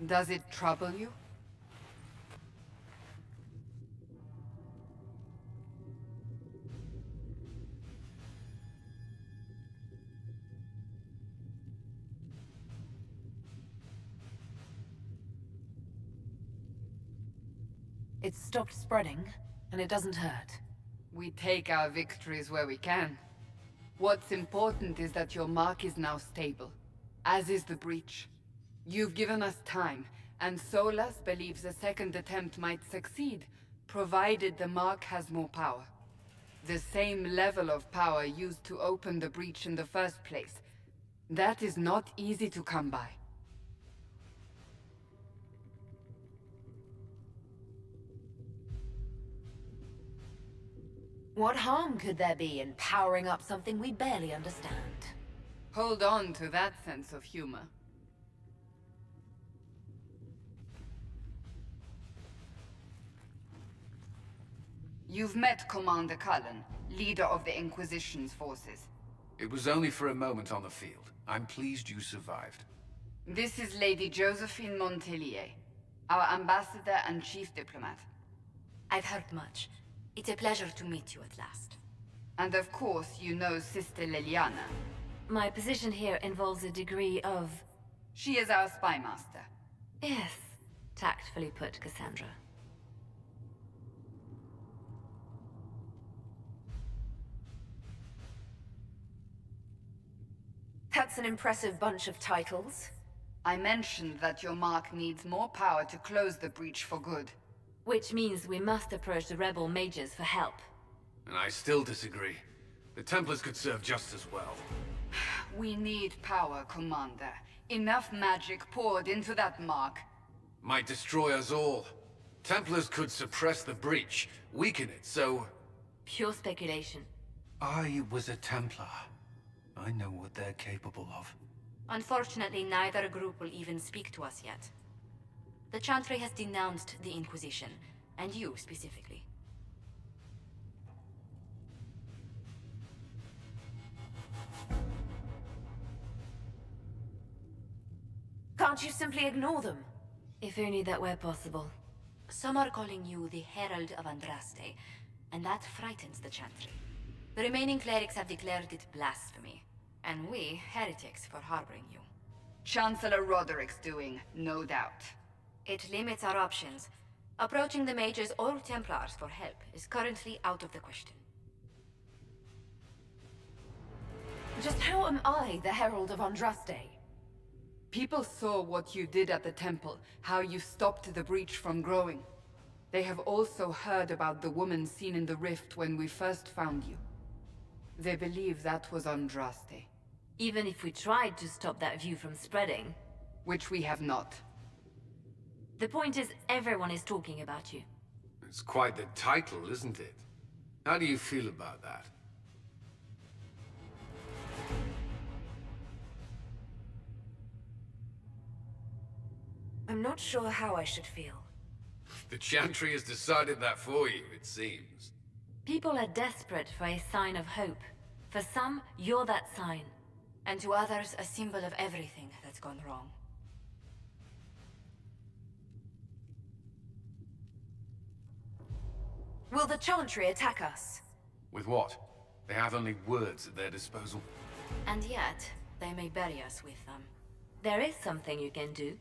Does it trouble you? It's stopped spreading, and it doesn't hurt. We take our victories where we can. What's important is that your mark is now stable, as is the breach. You've given us time, and Solas believes a second attempt might succeed, provided the mark has more power. The same level of power used to open the breach in the first place. That is not easy to come by. What harm could there be in powering up something we barely understand? Hold on to that sense of humor. You've met Commander Cullen, leader of the Inquisition's forces. It was only for a moment on the field. I'm pleased you survived. This is Lady Josephine Montelier, our ambassador and chief diplomat. I've heard much. It's a pleasure to meet you at last. And of course, you know Sister Liliana. My position here involves a degree of... She is our spy master. Yes, tactfully put, Cassandra. That's an impressive bunch of titles. I mentioned that your mark needs more power to close the breach for good. Which means we must approach the rebel mages for help. And I still disagree. The Templars could serve just as well. We need power, Commander. Enough magic poured into that mark. Might destroy us all. Templars could suppress the breach, weaken it, so... Pure speculation. I was a Templar. I know what they're capable of. Unfortunately, neither group will even speak to us yet. The Chantry has denounced the Inquisition, and you specifically. Can't you simply ignore them? If only that were possible. Some are calling you the Herald of Andraste, and that frightens the Chantry. The remaining clerics have declared it blasphemy, and we, heretics, for harboring you. Chancellor Roderick's doing, no doubt. It limits our options. Approaching the mages or Templars for help is currently out of the question. Just how am I the Herald of Andraste? People saw what you did at the temple, how you stopped the breach from growing. They have also heard about the woman seen in the rift when we first found you. They believe that was Andraste. Even if we tried to stop that view from spreading... Which we have not. The point is, everyone is talking about you. It's quite the title, isn't it? How do you feel about that? I'm not sure how I should feel. The Chantry has decided that for you, it seems. People are desperate for a sign of hope. For some, you're that sign. And to others, a symbol of everything that's gone wrong. Will the Chantry attack us? With what? They have only words at their disposal. And yet, they may bury us with them. There is something you can do.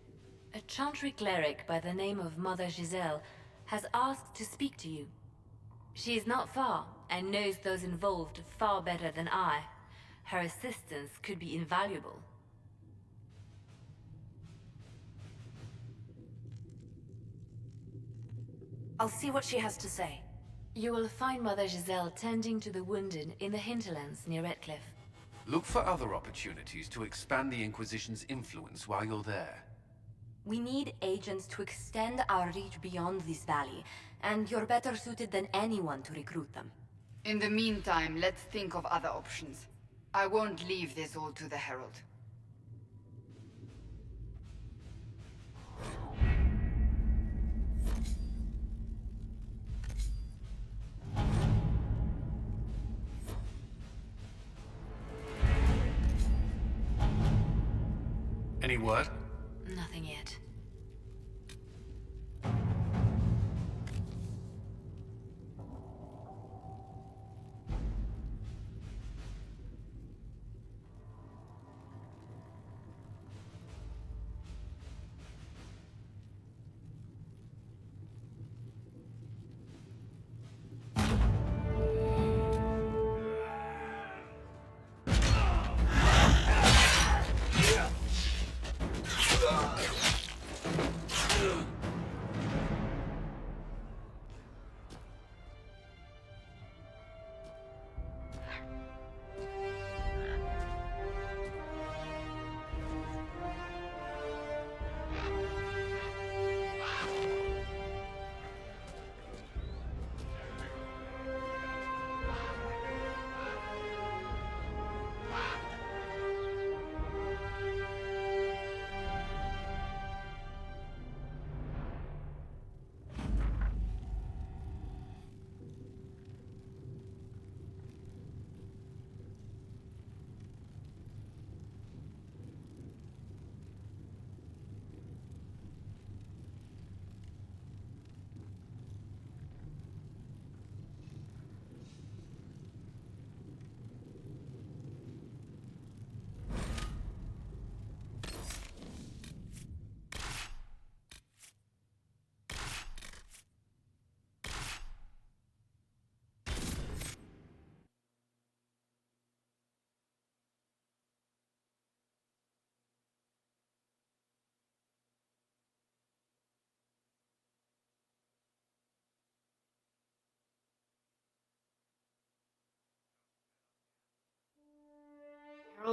A Chantry cleric by the name of Mother Giselle has asked to speak to you. She is not far, and knows those involved far better than I. Her assistance could be invaluable. I'll see what she has to say. You will find Mother Giselle tending to the wounded in the hinterlands near Redcliffe. Look for other opportunities to expand the Inquisition's influence while you're there. We need agents to extend our reach beyond this valley, and you're better suited than anyone to recruit them. In the meantime, let's think of other options. I won't leave this all to the Herald. Any word? Nothing yet.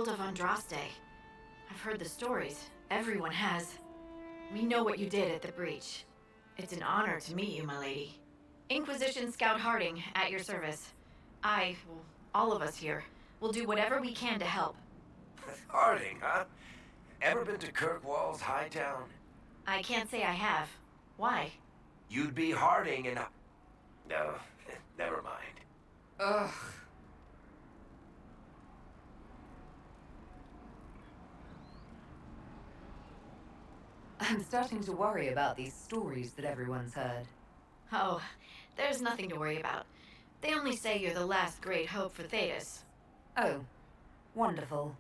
world of Andraste. I've heard the stories. Everyone has. We know what you did at the breach. It's an honor to meet you, my lady. Inquisition Scout Harding, at your service. All of us here, will do whatever we can to help. Harding, huh? Ever been to Kirkwall's Hightown? I can't say I have. Why? You'd be Harding and... No, never mind. Ugh. I'm starting to worry about these stories that everyone's heard. Oh, there's nothing to worry about. They only say you're the last great hope for Thetis. Oh, wonderful.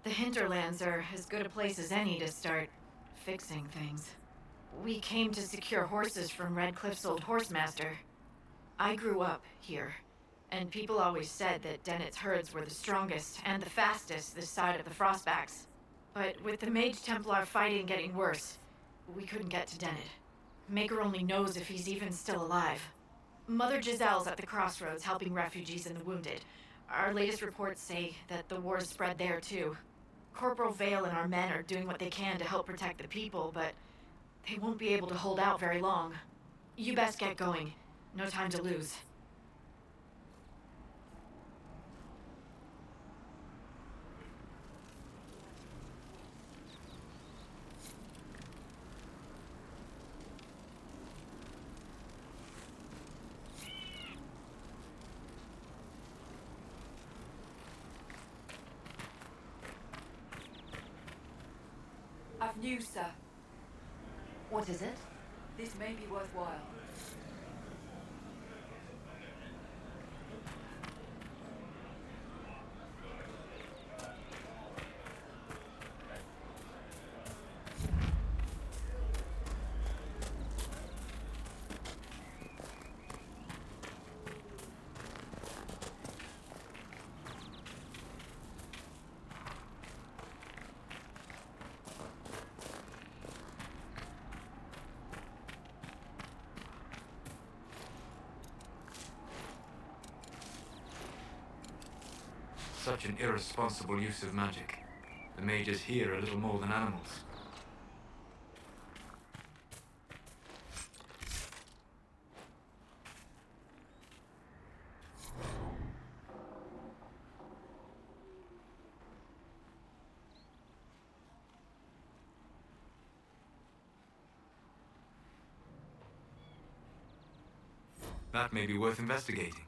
The hinterlands are as good a place as any to start fixing things. We came to secure horses from Redcliffe's old horsemaster. I grew up here, and people always said that Dennett's herds were the strongest and the fastest this side of the Frostbacks. But with the Mage Templar fighting getting worse, we couldn't get to Dennett. Maker only knows if he's even still alive. Mother Giselle's at the crossroads helping refugees and the wounded. Our latest reports say that the war's spread there too. Corporal Vale and our men are doing what they can to help protect the people, but they won't be able to hold out very long. You best get going. No time to lose. I've news, sir. What is it? This may be worthwhile. Such an irresponsible use of magic. The mages here are little more than animals. That may be worth investigating.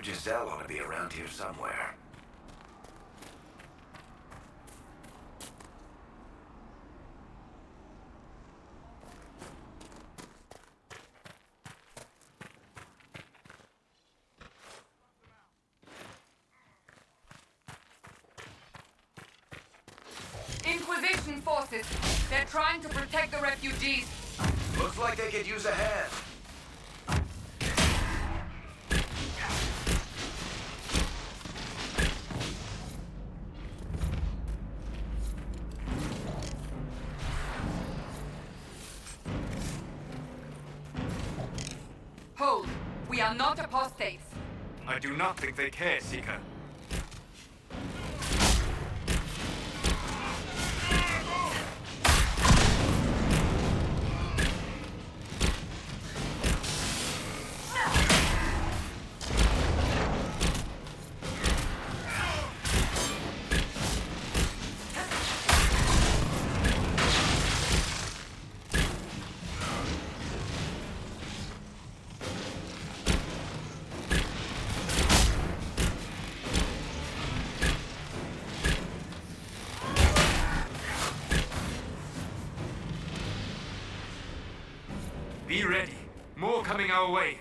Mother Giselle ought to be around here somewhere. Inquisition forces! They're trying to protect the refugees! Looks like they could use a hand. Hold! We are not apostates! I do not think they care, Seeker. Be ready. More coming our way.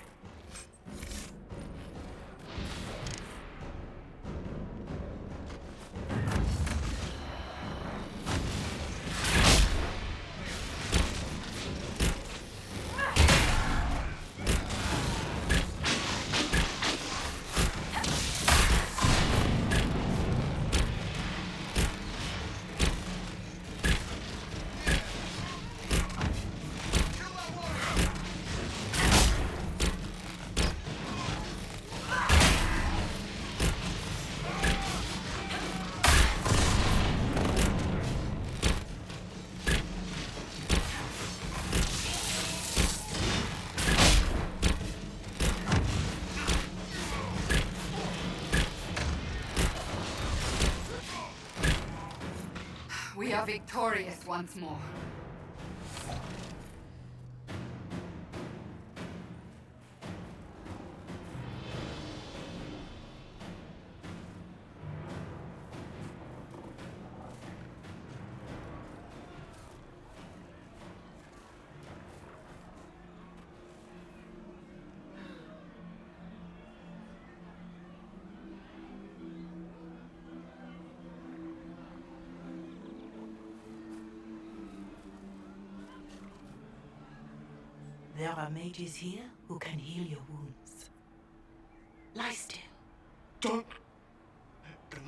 We are victorious once more. There are mages here who can heal your wounds. Lie still. Don't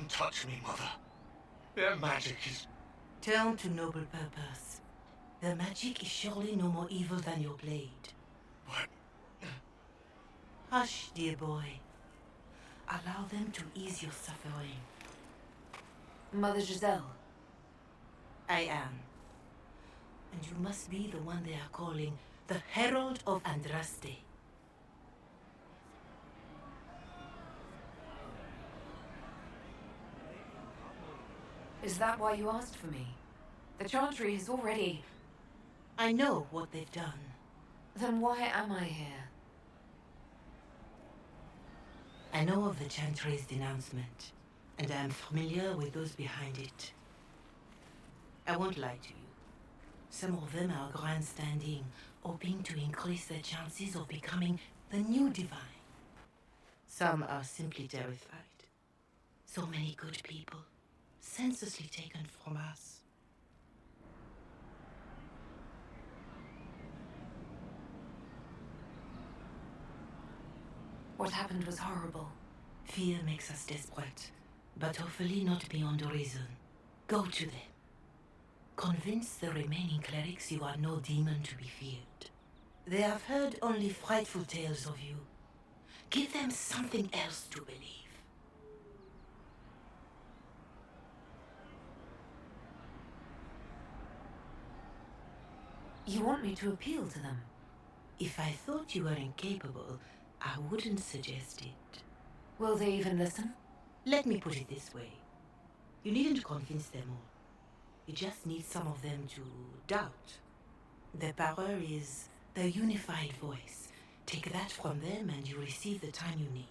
touch me, Mother. Their magic is... Turn to noble purpose. Their magic is surely no more evil than your blade. But... Hush, dear boy. Allow them to ease your suffering. Mother Giselle. I am. And you must be the one they are calling the Herald of Andraste. Is that why you asked for me? The Chantry has already... I know what they've done. Then why am I here? I know of the Chantry's denouncement, and I am familiar with those behind it. I won't lie to you. Some of them are grandstanding, hoping to increase their chances of becoming the new divine. Some are simply terrified. So many good people, senselessly taken from us. What happened was horrible. Fear makes us desperate, but hopefully not beyond reason. Go to them. Convince the remaining clerics you are no demon to be feared. They have heard only frightful tales of you. Give them something else to believe. You want me to appeal to them? If I thought you were incapable, I wouldn't suggest it. Will they even listen? Let me put it this way. You needn't convince them all. You just need some of them to doubt. Their power is their unified voice. Take that from them and you receive the time you need.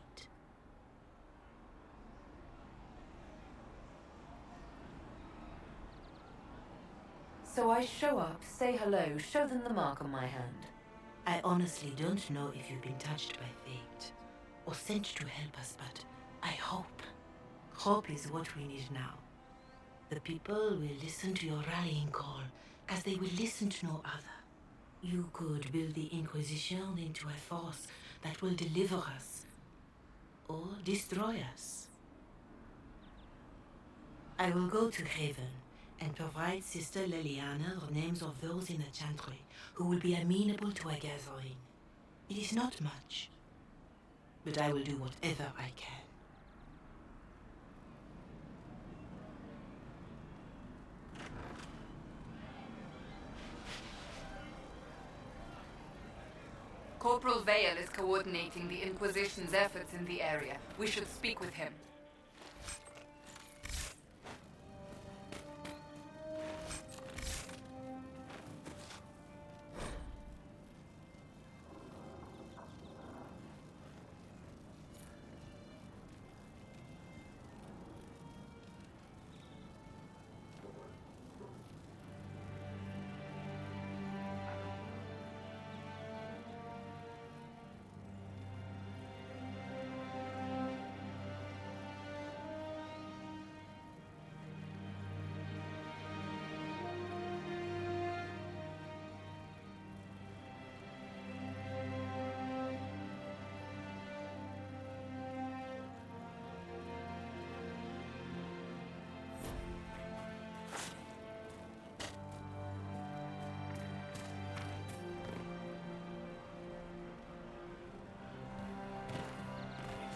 So I show up, say hello, show them the mark on my hand. I honestly don't know if you've been touched by fate or sent to help us, but I hope. Hope is what we need now. The people will listen to your rallying call as they will listen to no other. You could build the Inquisition into a force that will deliver us or destroy us. I will go to Haven and provide Sister Leliana the names of those in the Chantry who will be amenable to a gathering. It is not much, but I will do whatever I can. Corporal Vale is coordinating the Inquisition's efforts in the area. We should speak with him.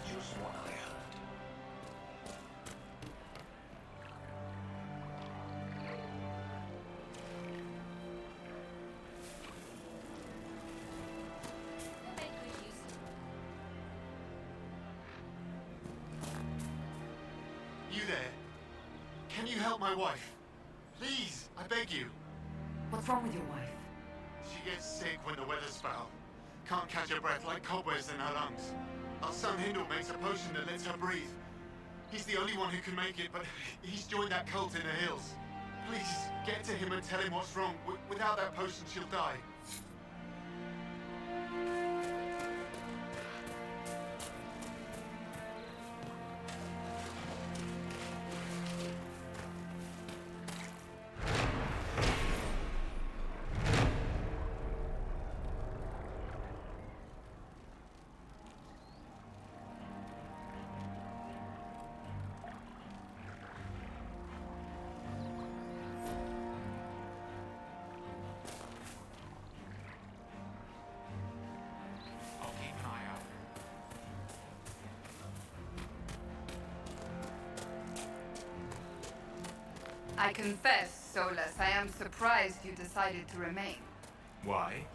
Just what I heard. You there? Can you help my wife? Please, I beg you. What's wrong with your wife? She gets sick when the weather's foul. Can't catch her breath like cobwebs in her lungs. Our son Hindle makes a potion that lets her breathe. He's the only one who can make it, but he's joined that cult in the hills. Please, get to him and tell him what's wrong. Without that potion, she'll die. I'll keep an eye out. I confess, Solus, I am surprised you decided to remain. Why?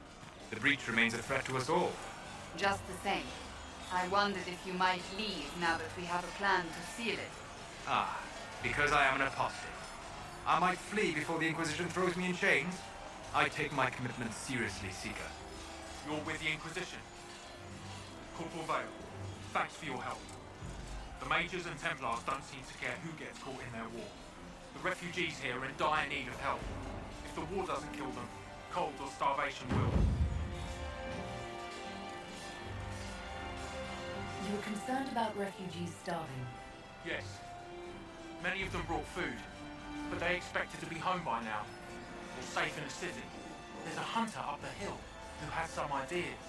The breach remains a threat to us all. Just the same. I wondered if you might leave now that we have a plan to seal it. Ah, because I am an apostate. I might flee before the Inquisition throws me in chains. I take my commitment seriously, Seeker. You're with the Inquisition. Corporal Vale, thanks for your help. The Mages and Templars don't seem to care who gets caught in their war. The refugees here are in dire need of help. If the war doesn't kill them, cold or starvation will. You were concerned about refugees starving. Yes. Many of them brought food, but they expected to be home by now, or safe in a city. There's a hunter up the hill who has some ideas.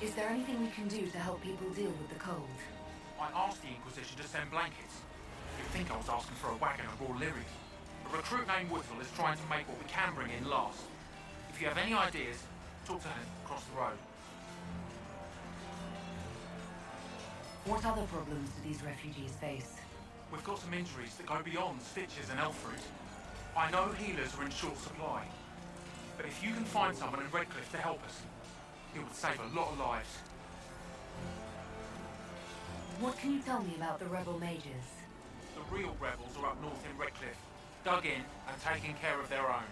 Is there anything we can do to help people deal with the cold? I asked the Inquisition to send blankets. You'd think I was asking for a wagon of raw lyrics. A recruit named Woodville is trying to make what we can bring in last. If you have any ideas, talk to him across the road. What other problems do these refugees face? We've got some injuries that go beyond stitches and elf fruit. I know healers are in short supply, but if you can find someone in Redcliffe to help us, it would save a lot of lives. What can you tell me about the rebel mages? The real rebels are up north in Redcliffe, dug in and taking care of their own.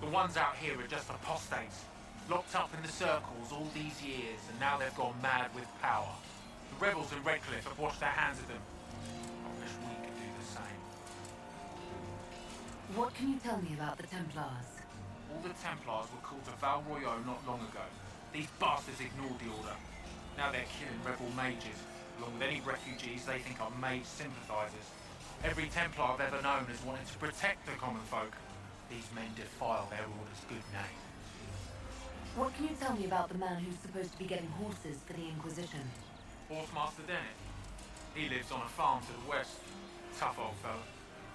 The ones out here are just apostates, locked up in the circles all these years, and now they've gone mad with power. The rebels in Redcliffe have washed their hands of them. I wish we could do the same. What can you tell me about the Templars? All the Templars were called to Val Royeaux not long ago. These bastards ignored the order. Now they're killing rebel mages, along with any refugees they think are mage sympathizers. Every Templar I've ever known has wanted to protect the common folk. These men defile their order's good name. What can you tell me about the man who's supposed to be getting horses for the Inquisition? Horsemaster Dennett. He lives on a farm to the west. Tough old fella.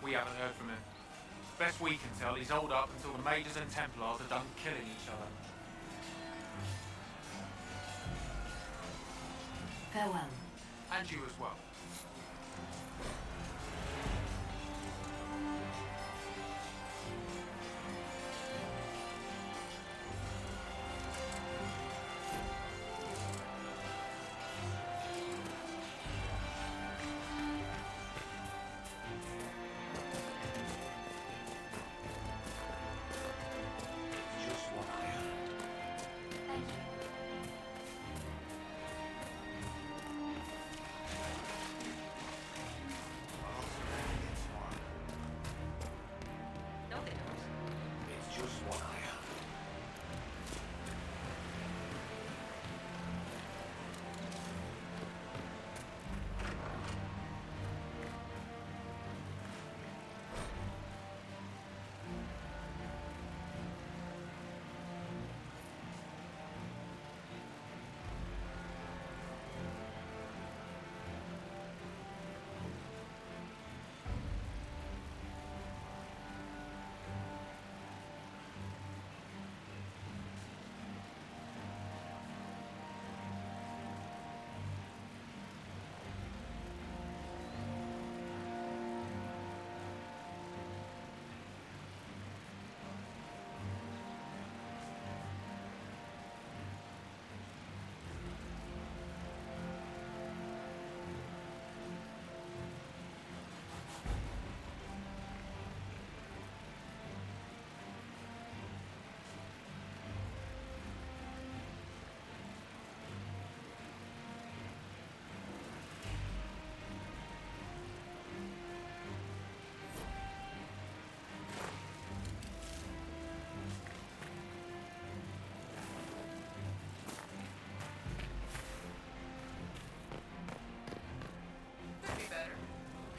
We haven't heard from him. Best we can tell, he's holed up until the mages and Templars are done killing each other. Farewell. And you as well. Just what I heard. Thank you. No, they don't. It's just what I heard.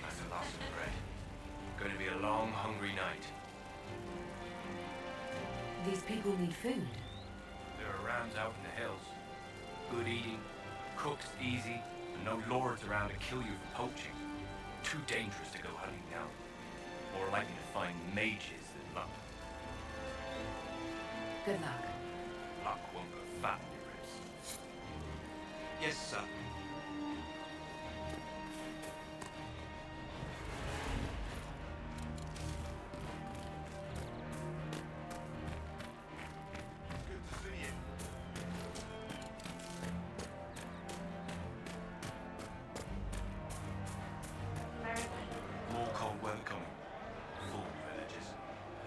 That's a loss of bread. Going to be a long, hungry night. These people need food. There are rams out in the hills. Good eating, cooked easy, and no lords around to kill you for poaching. Too dangerous to go hunting now. More likely to find mages than luck. Good luck. Luck won't go fat on your ribs. Yes, sir. Good to see you. More cold weather coming. Fool villages.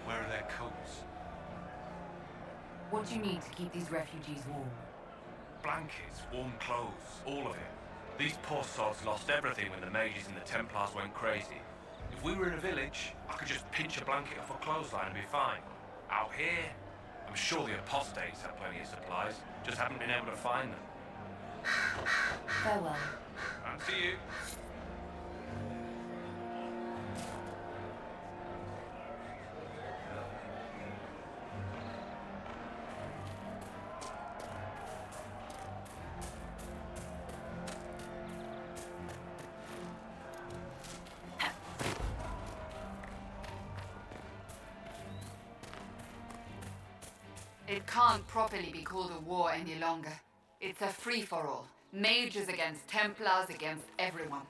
Where are their coats? What do you need to keep these refugees warm? Blankets, warm clothes, all of it. These poor sods lost everything when the mages and the Templars went crazy. If we were in a village, I could just pinch a blanket off a clothesline and be fine. Out here, I'm sure the apostates have plenty of supplies, just haven't been able to find them. Farewell. And to you. It can't properly be called a war any longer. It's a free-for-all. Mages against Templars against everyone.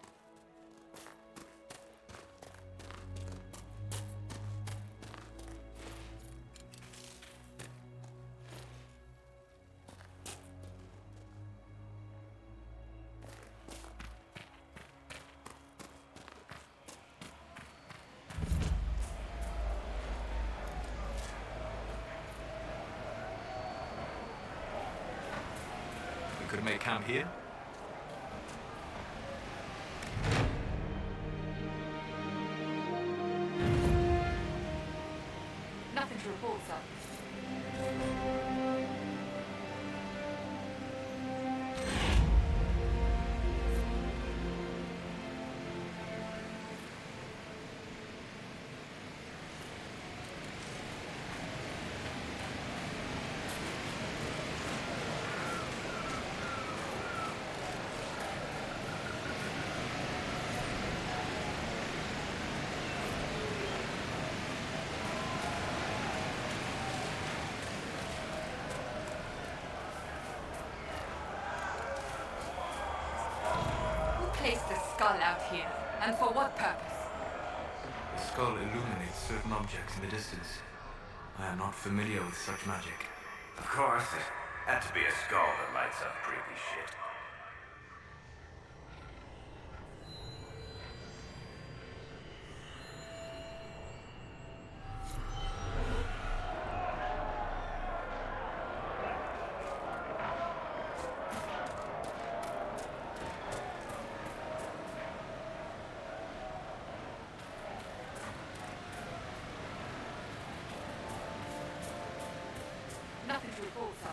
We could make camp here. to report, sir. Placed the skull out here, and for what purpose? The skull illuminates certain objects in the distance. I am not familiar with such magic. Of course, it had to be a skull that lights up creepy shit. Nothing to report, sir.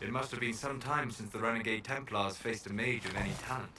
It must have been some time since the renegade Templars faced a mage of any talent.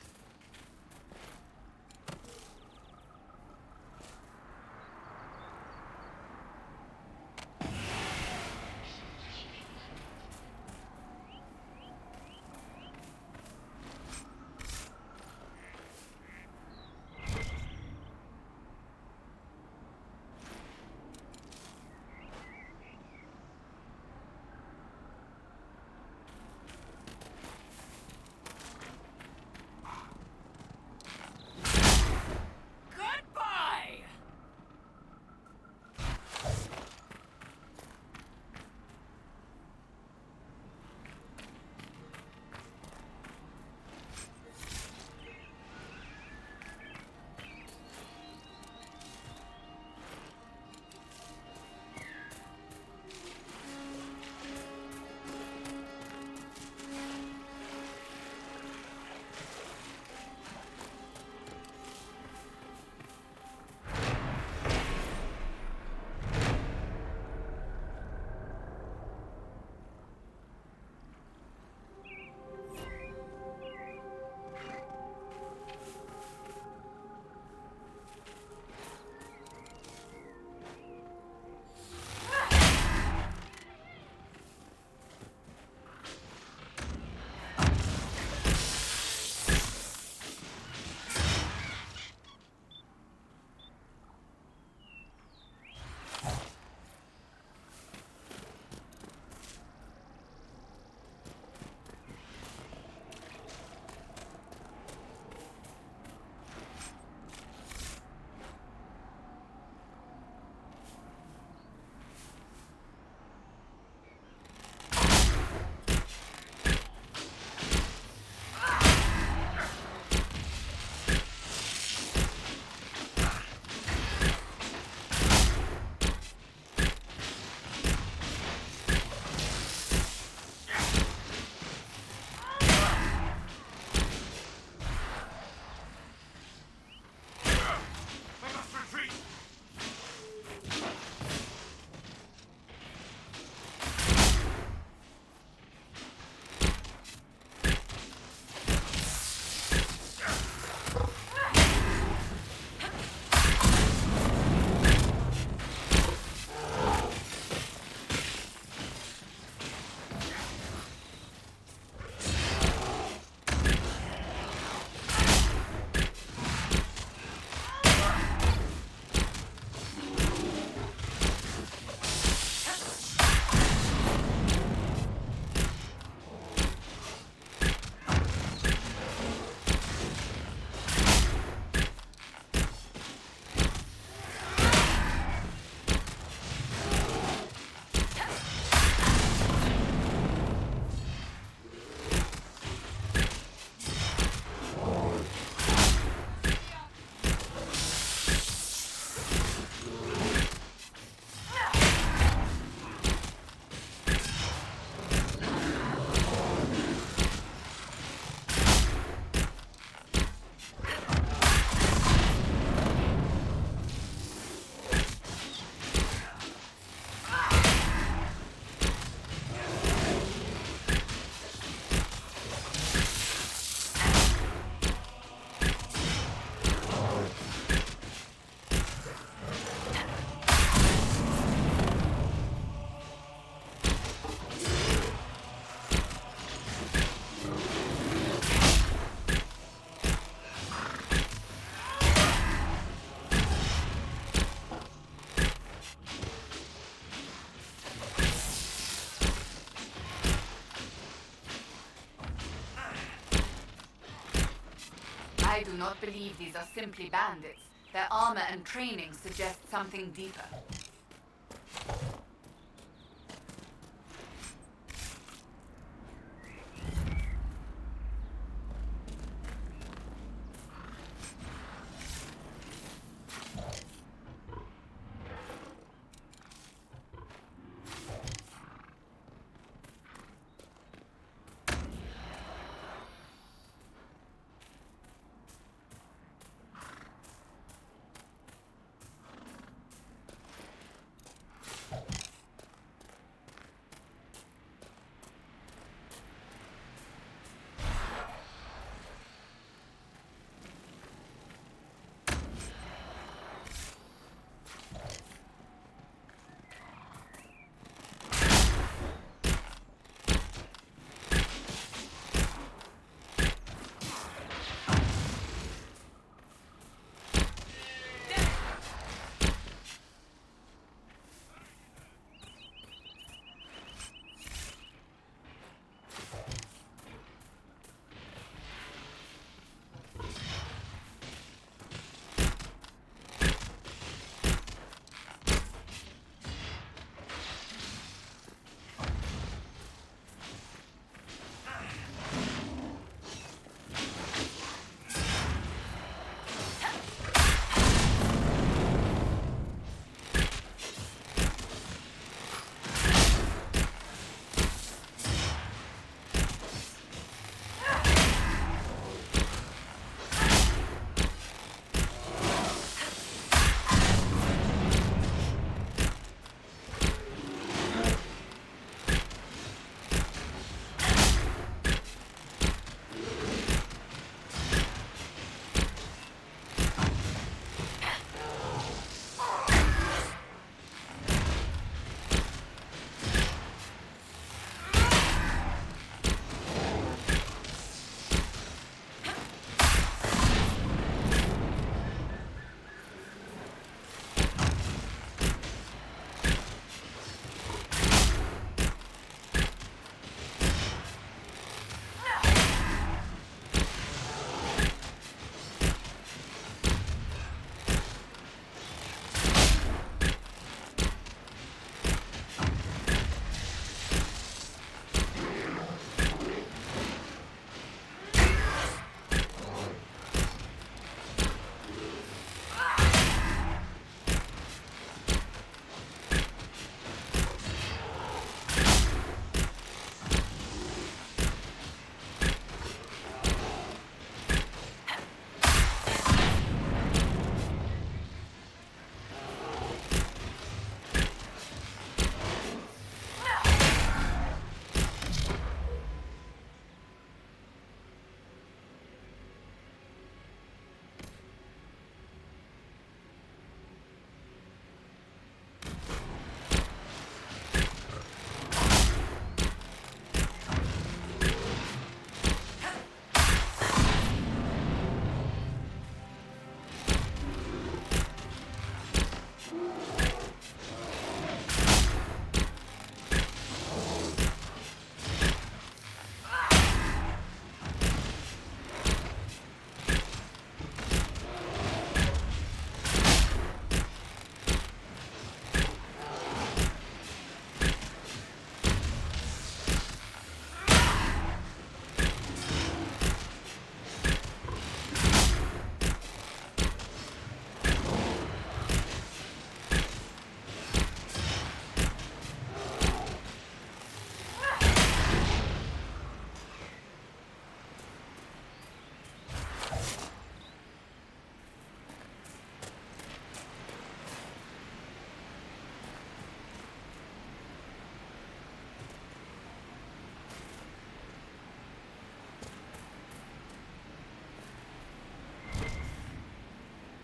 I do not believe these are simply bandits. Their armor and training suggest something deeper.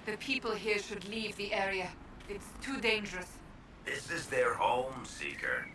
The people here should leave the area. It's too dangerous. This is their home, Seeker.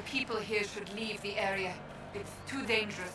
the people here should leave the area. It's too dangerous.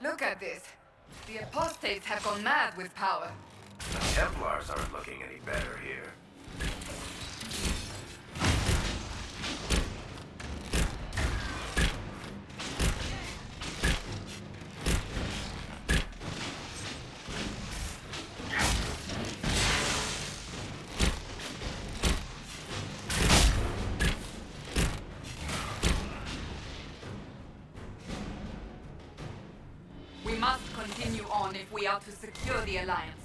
Look at this. The apostates have gone mad with power. The Templars aren't looking any better here. We must continue on if we are to secure the Alliance.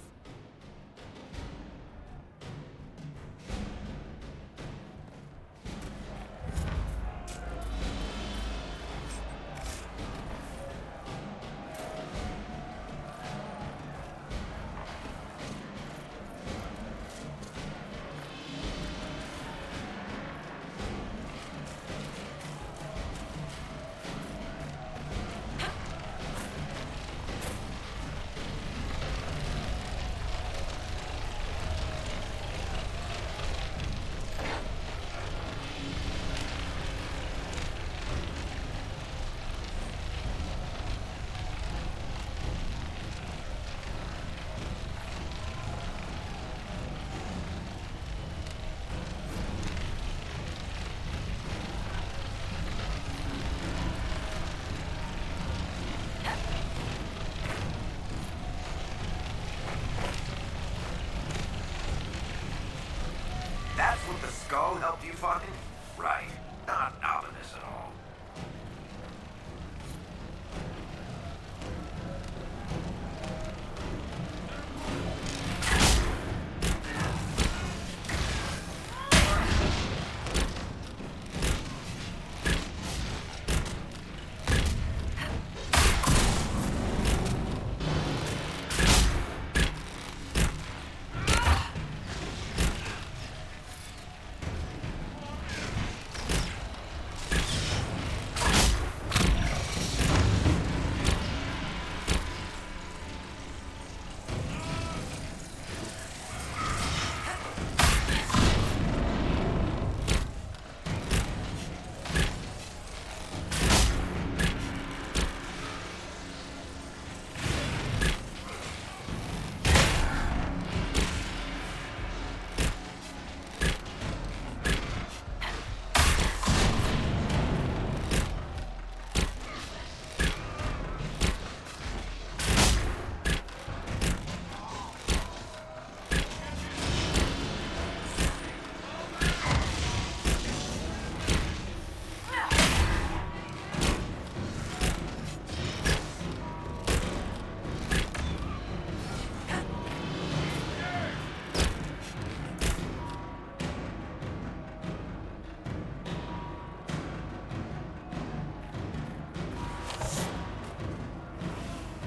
That's what the skull helped you find? Right. Not ominous at all.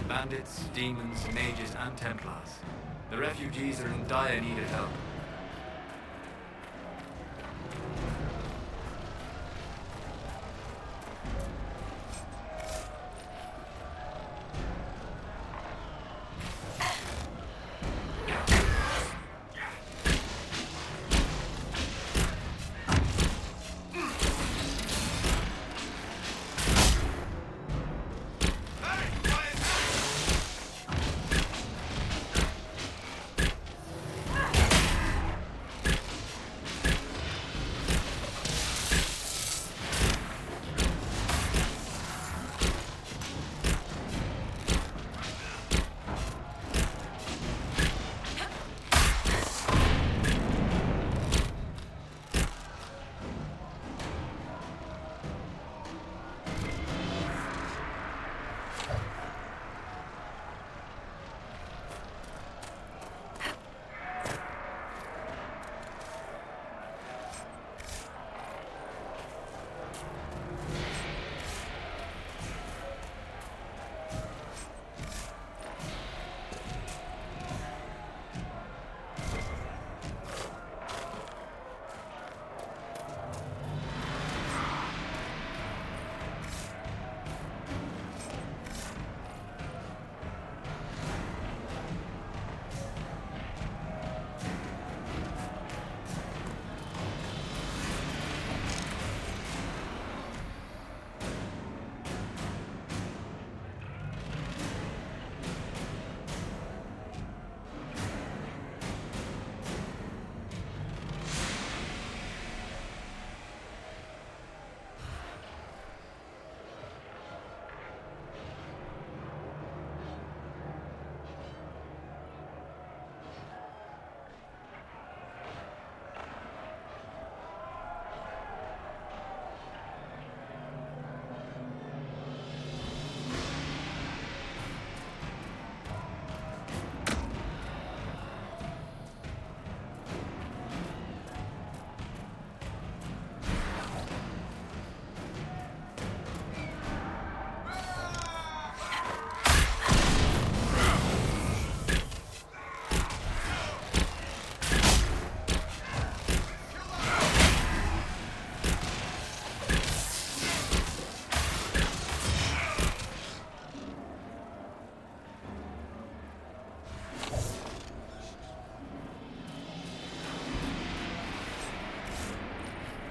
Bandits, demons, mages, and Templars. The refugees are in dire need of help.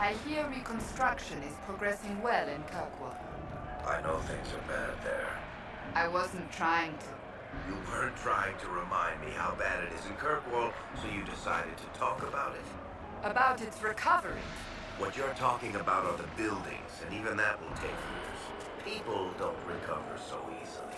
I hear reconstruction is progressing well in Kirkwall. I know things are bad there. I wasn't trying to. You weren't trying to remind me how bad it is in Kirkwall, so you decided to talk about it? About its recovery. What you're talking about are the buildings, and even that will take years. People don't recover so easily.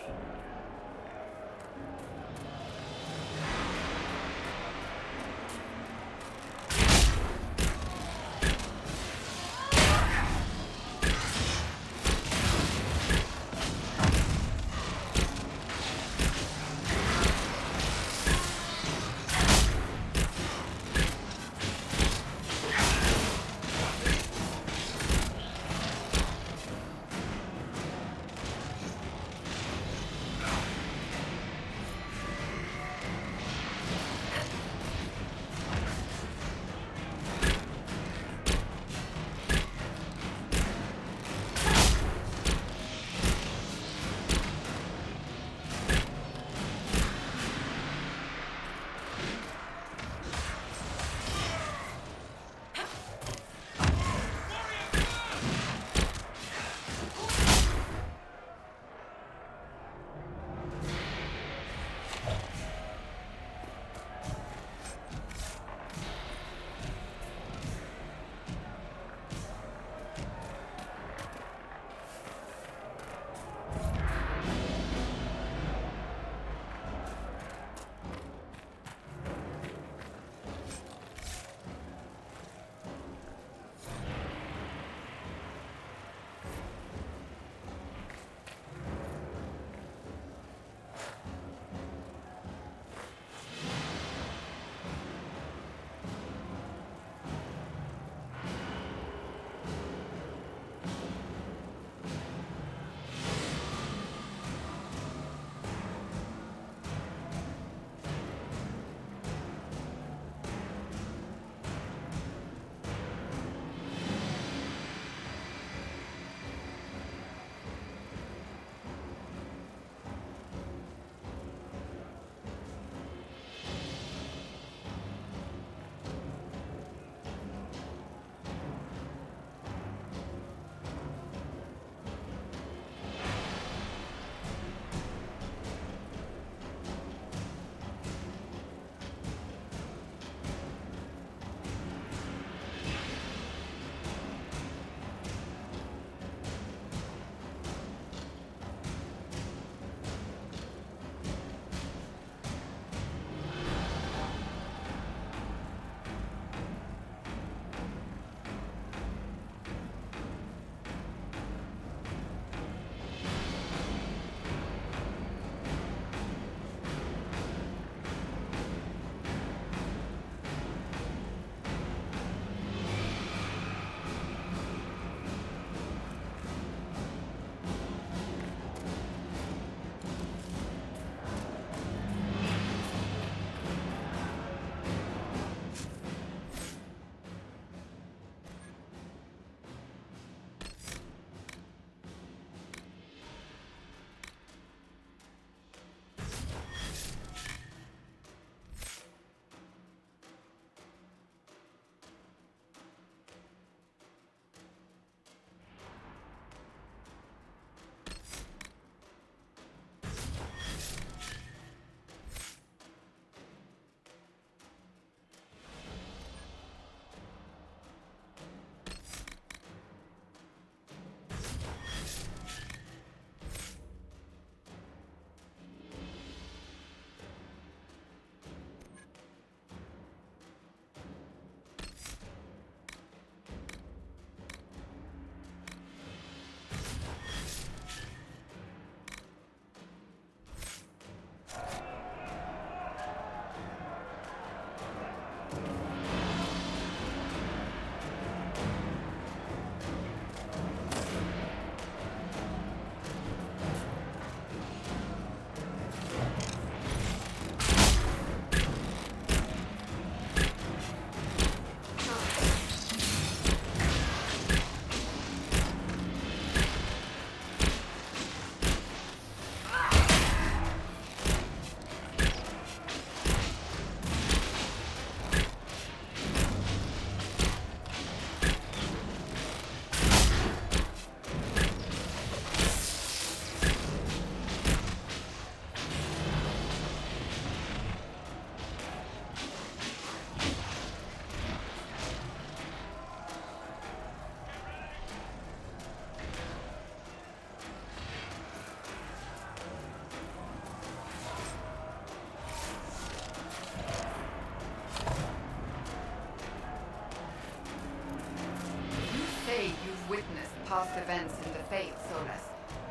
events in the Fade, Solus,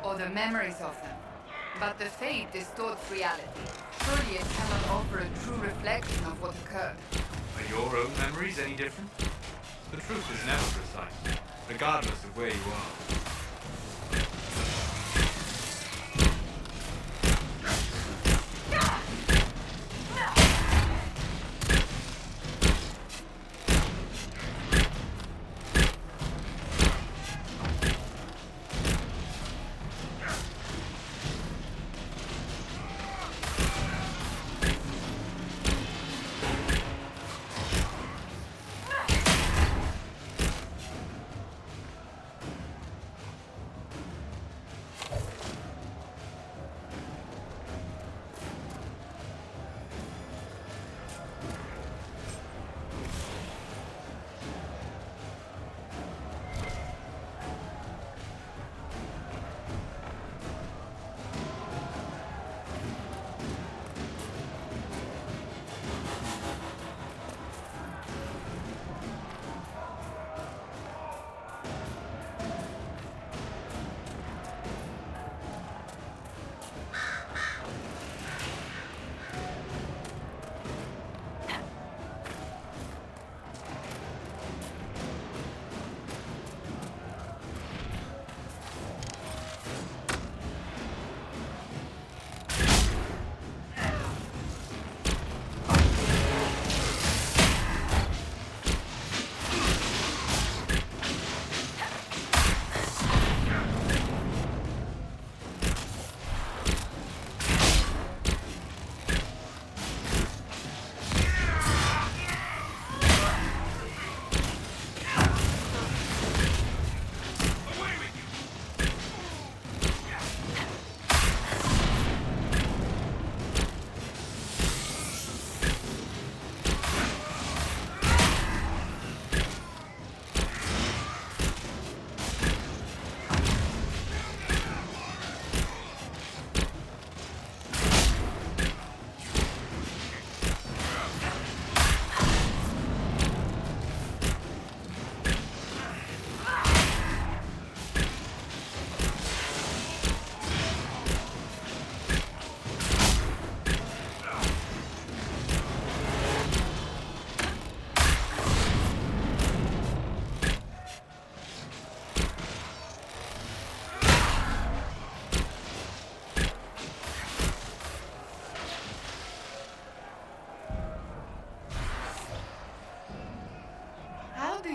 or the memories of them. But the Fade distorts reality. Surely it cannot offer a true reflection of what occurred. Are your own memories any different? The truth is never precise, regardless of where you are.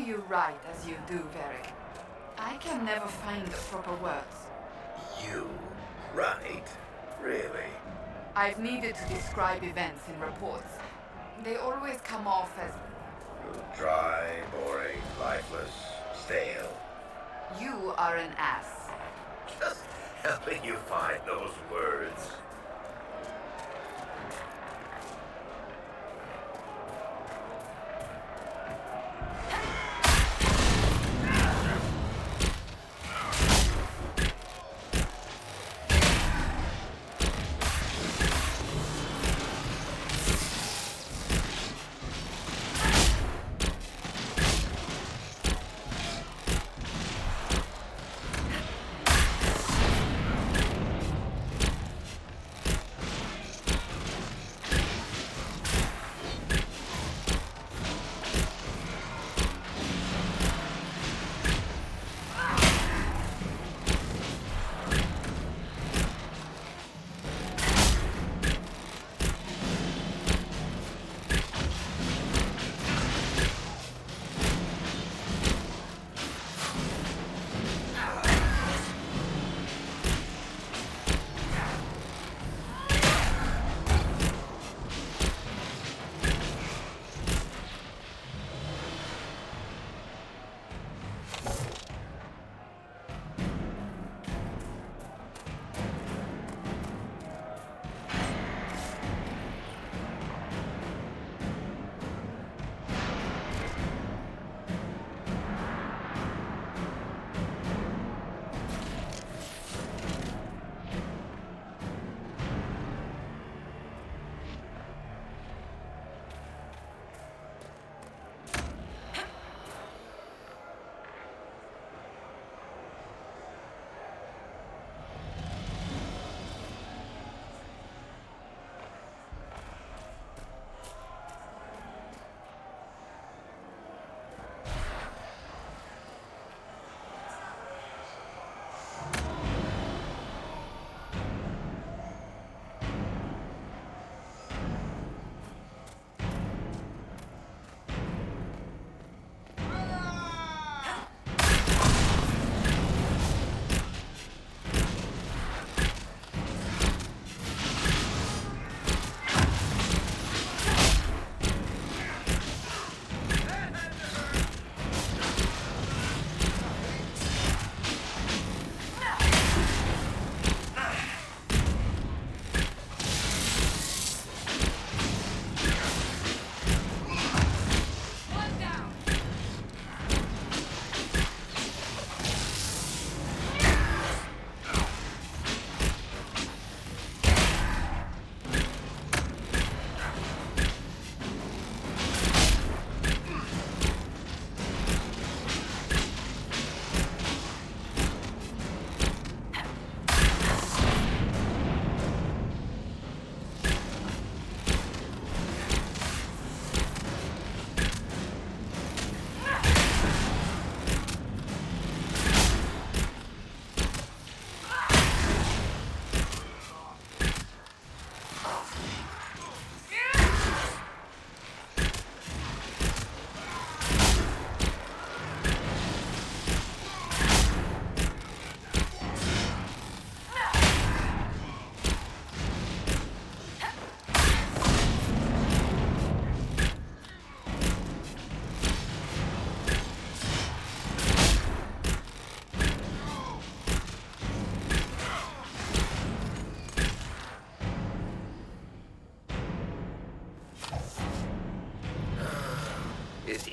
You write as you do, Varric. I can never find the proper words. You? Right? Really? I've needed to describe events in reports. They always come off as... Dry, boring, lifeless, stale. You are an ass. Just helping you find those words.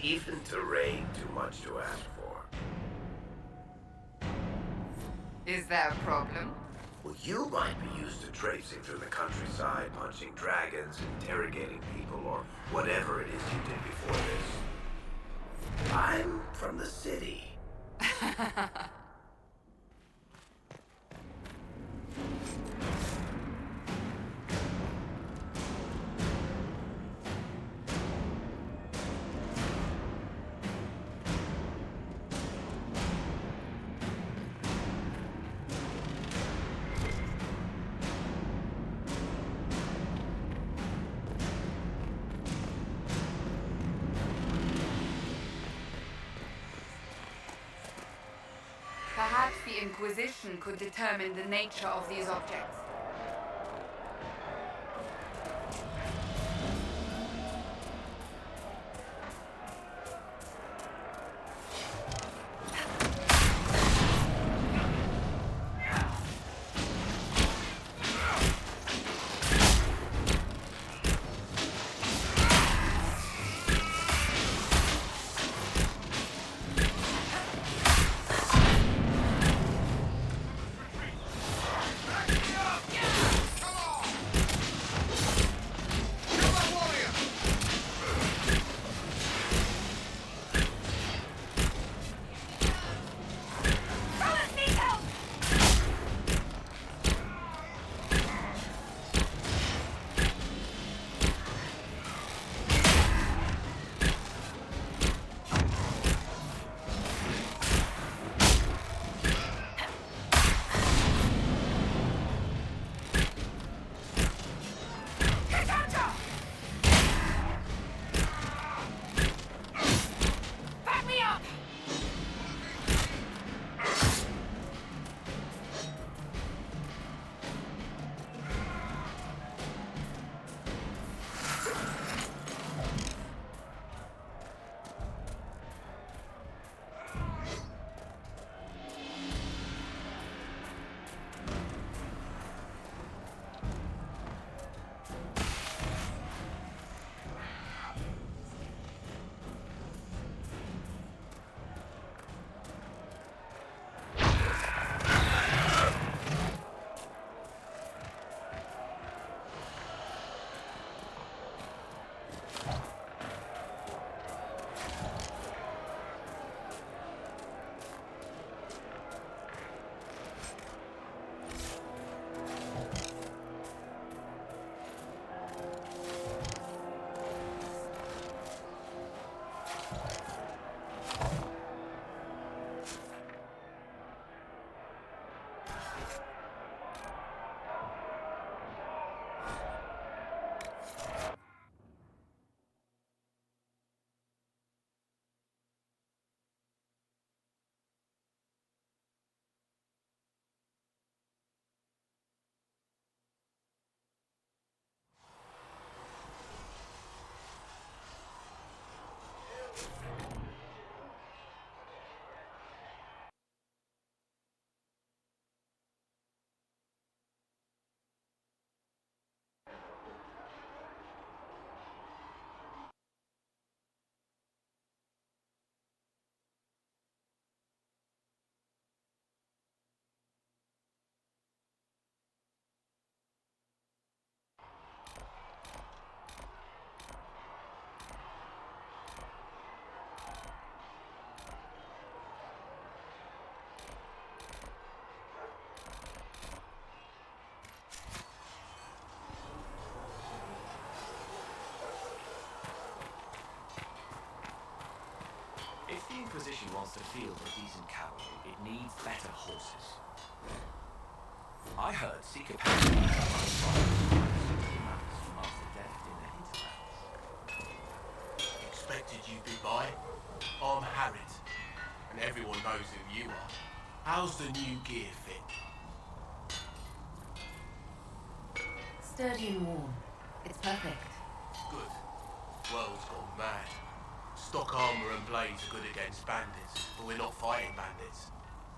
Even terrain too much to ask for. Is there a problem? Well, you might be used to traipsing through the countryside, punching dragons, interrogating people, or whatever it is you did before this. I'm from the city. Perhaps the Inquisition could determine the nature of these objects. If the Inquisition wants to field a decent cavalry, it needs better horses. I heard Seeker Pass from after death in the hinterlands. Expected you'd be by. I'm Harriet, and everyone knows who you are. How's the new gear fit? Sturdy and warm. It's perfect. Good. World's gone mad. Stock armor and blades are good against bandits, but we're not fighting bandits.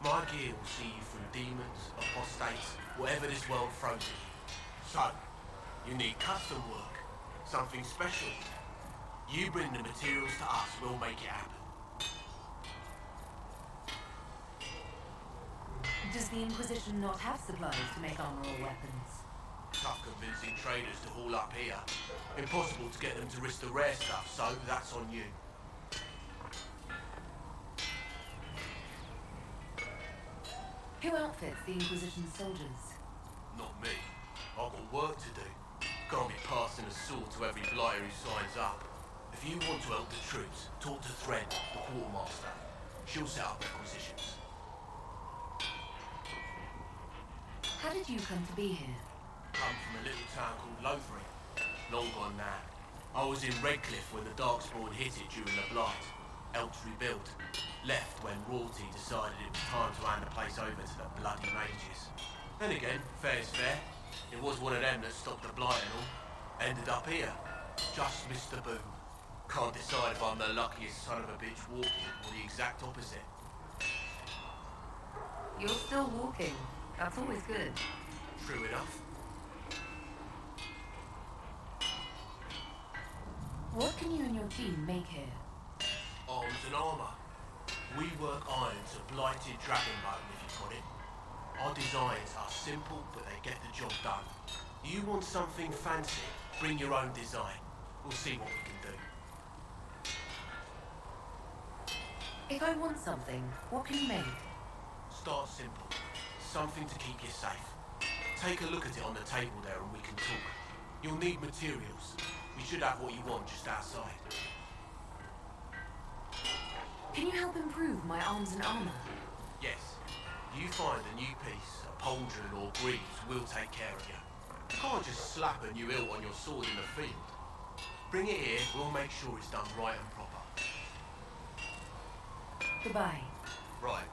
My gear will see you through demons, apostates, whatever this world throws at you. So, you need custom work, something special. You bring the materials to us, we'll make it happen. Does the Inquisition not have supplies to make armor or weapons? Tough convincing traders to haul up here. Impossible to get them to risk the rare stuff, so that's on you. Who outfits the Inquisition soldiers? Not me. I've got work to do. Can't be passing a sword to every blighter who signs up. If you want to help the troops, talk to Thread, the quartermaster. She'll set up requisitions. How did you come to be here? Come from a little town called Lothering. Long gone now. I was in Redcliffe when the Darkspawn hit it during the Blight. Helped rebuild. Left when royalty decided it was time to hand the place over to the bloody mages. Then again, fair's fair. It was one of them that stopped the Blight and all. Ended up here. Just missed the boom. Can't decide if I'm the luckiest son of a bitch walking or the exact opposite. You're still walking. That's always good. True enough. What can you and your team make here? Arms and armour. We work iron to blighted dragonbone if you've got it. Our designs are simple, but they get the job done. You want something fancy, bring your own design. We'll see what we can do. If I want something, what can you make? Start simple. Something to keep you safe. Take a look at it on the table there and we can talk. You'll need materials. We should have what you want just outside. Can you help improve my arms and armor? Yes. You find a new piece, a pauldron or greaves, we'll take care of you. You can't just slap a new hilt on your sword in the field. Bring it here, we'll make sure it's done right and proper. Goodbye. Right.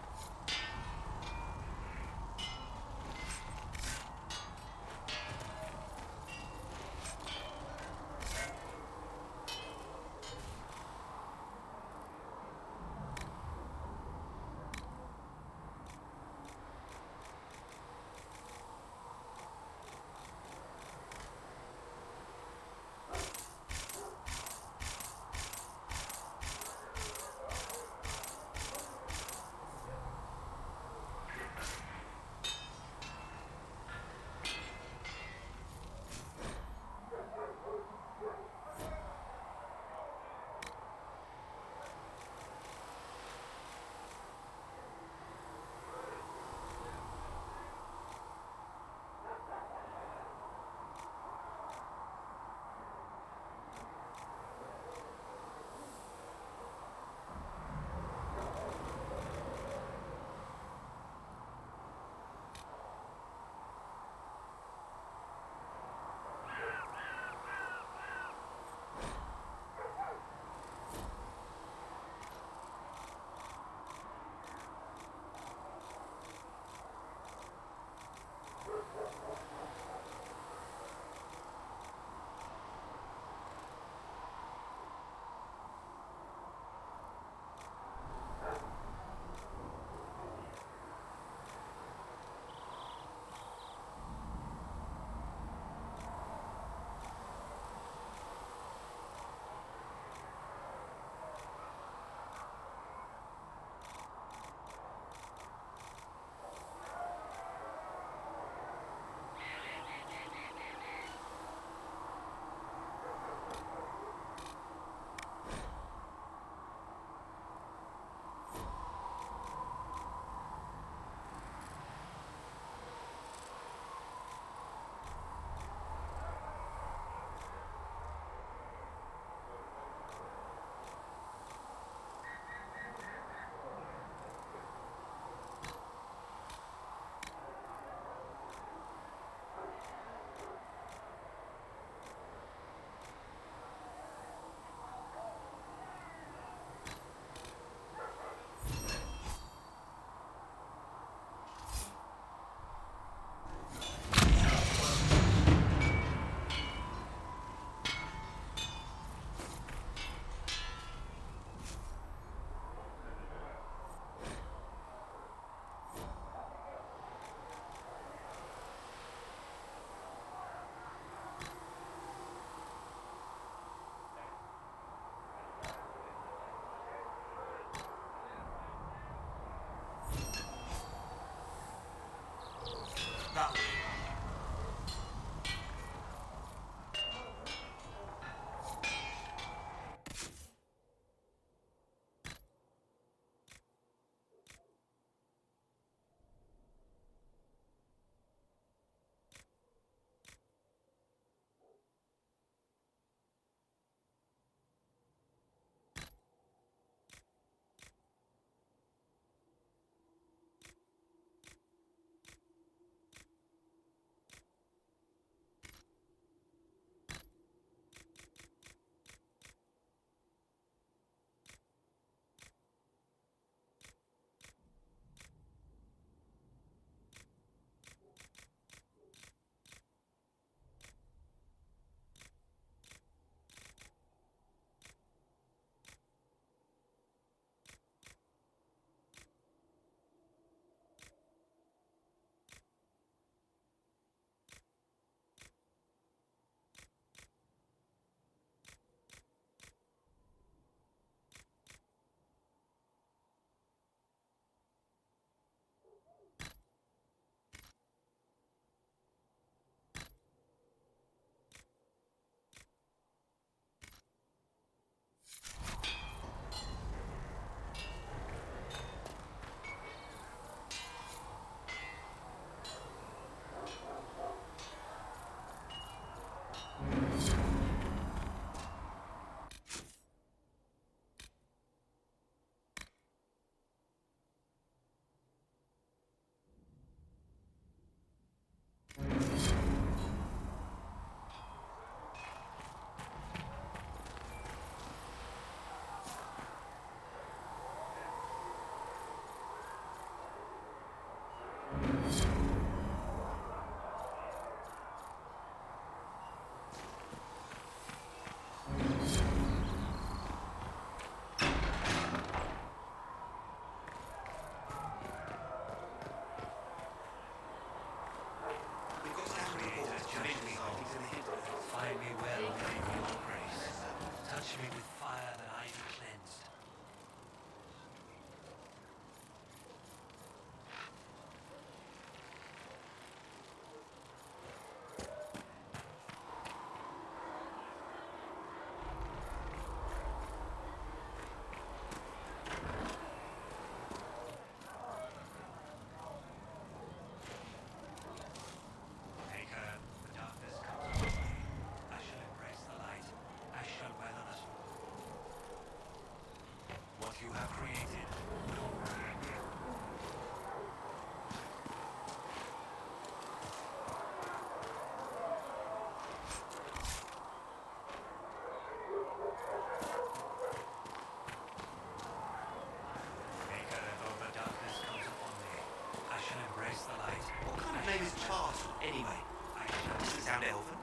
sound elven.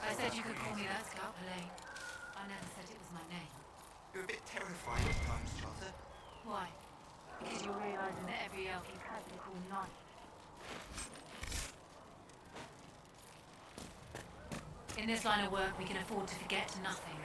I said you could call me that, Scout Helene. I never said it was my name. You're a bit terrifying at times, Charter. Why? Because you're realizing that every elf is classical knight. In this line of work, we can afford to forget nothing.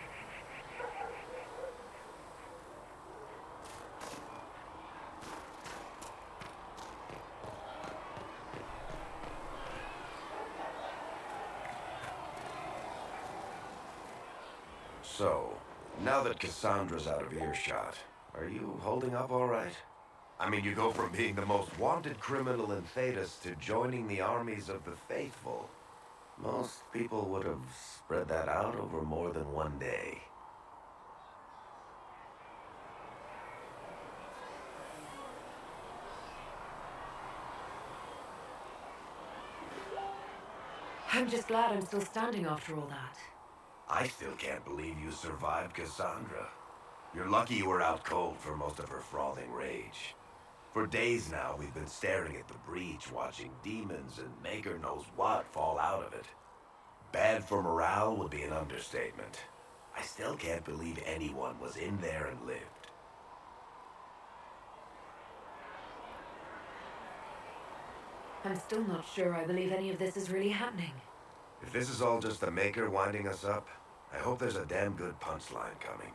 So, now that Cassandra's out of earshot, are you holding up all right? I mean, you go from being the most wanted criminal in Thedas to joining the armies of the faithful. Most people would have spread that out over more than one day. I'm just glad I'm still standing after all that. I still can't believe you survived Cassandra. You're lucky you were out cold for most of her frothing rage. For days now, we've been staring at the breach, watching demons and maker knows what fall out of it. Bad for morale would be an understatement. I still can't believe anyone was in there and lived. I'm still not sure I believe any of this is really happening. If this is all just the Maker winding us up, I hope there's a damn good punchline coming.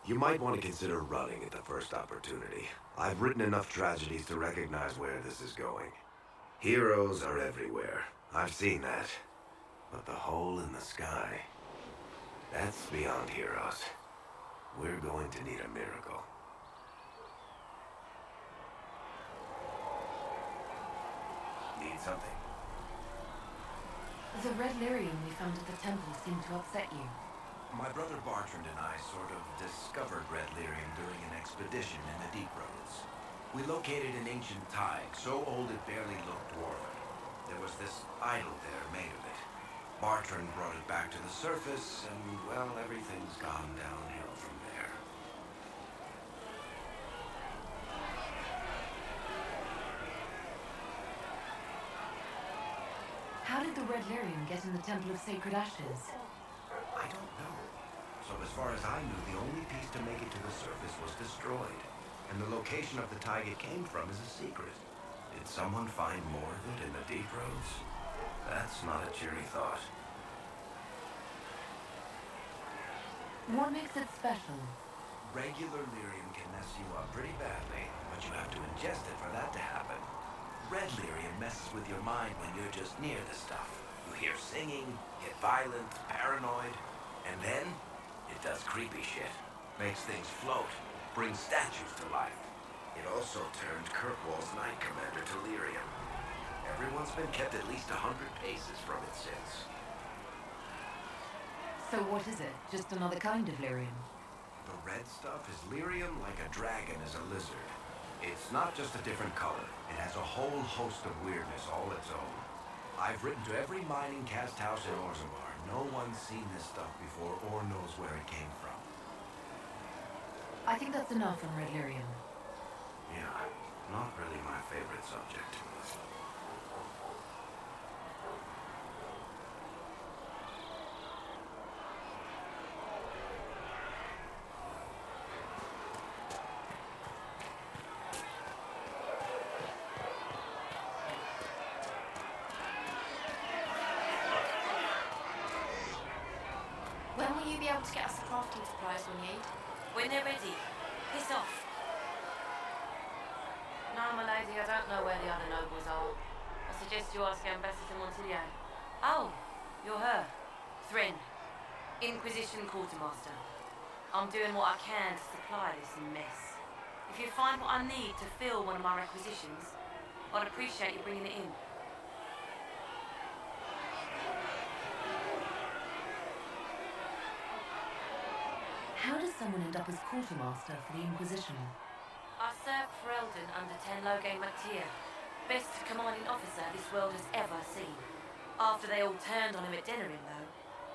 You might want to consider running at the first opportunity. I've written enough tragedies to recognize where this is going. Heroes are everywhere. I've seen that. But the hole in the sky, that's beyond heroes. We're going to need a miracle. Need something? The red lyrium we found at the temple seemed to upset you. My brother Bartrand and I sort of discovered red lyrium during an expedition in the deep roads. We located an ancient tide, so old it barely looked dwarven. There was this idol there made of it. Bartrand brought it back to the surface, and, well, everything's gone downhill from there. How did the red lyrium get in the Temple of Sacred Ashes? I don't know. So as far as I knew, the only piece to make it to the surface was destroyed. And the location of the tide it came from is a secret. Did someone find more of it in the deep roads? That's not a cheery thought. What makes it special? Regular lyrium can mess you up pretty badly, but you have to ingest it for that to happen. Red lyrium messes with your mind when you're just near the stuff. You hear singing, get violent, paranoid, and then it does creepy shit. Makes things float, brings statues to life. It also turned Kirkwall's Knight Commander to lyrium. Everyone's been kept at least 100 paces from it since. So what is it? Just another kind of lyrium? The red stuff is lyrium like a dragon is a lizard. It's not just a different color. It has a whole host of weirdness all its own. I've written to every mining cast house in Orzammar. No one's seen this stuff before or knows where it came from. I think that's enough on red lyrium. Yeah, not really my favorite subject. When will you be able to get us the crafting supplies we need? When they're ready, piss off. No, my lady, I don't know where the other nobles are. I suggest you ask Ambassador Montillier. Oh, you're her. Thrin, Inquisition Quartermaster. I'm doing what I can to supply this mess. If you find what I need to fill one of my requisitions, I'd appreciate you bringing it in. How does someone end up as quartermaster for the Inquisition? I served for Eldon under Tenloge Mactier, best commanding officer this world has ever seen. After they all turned on him at Denerim, though,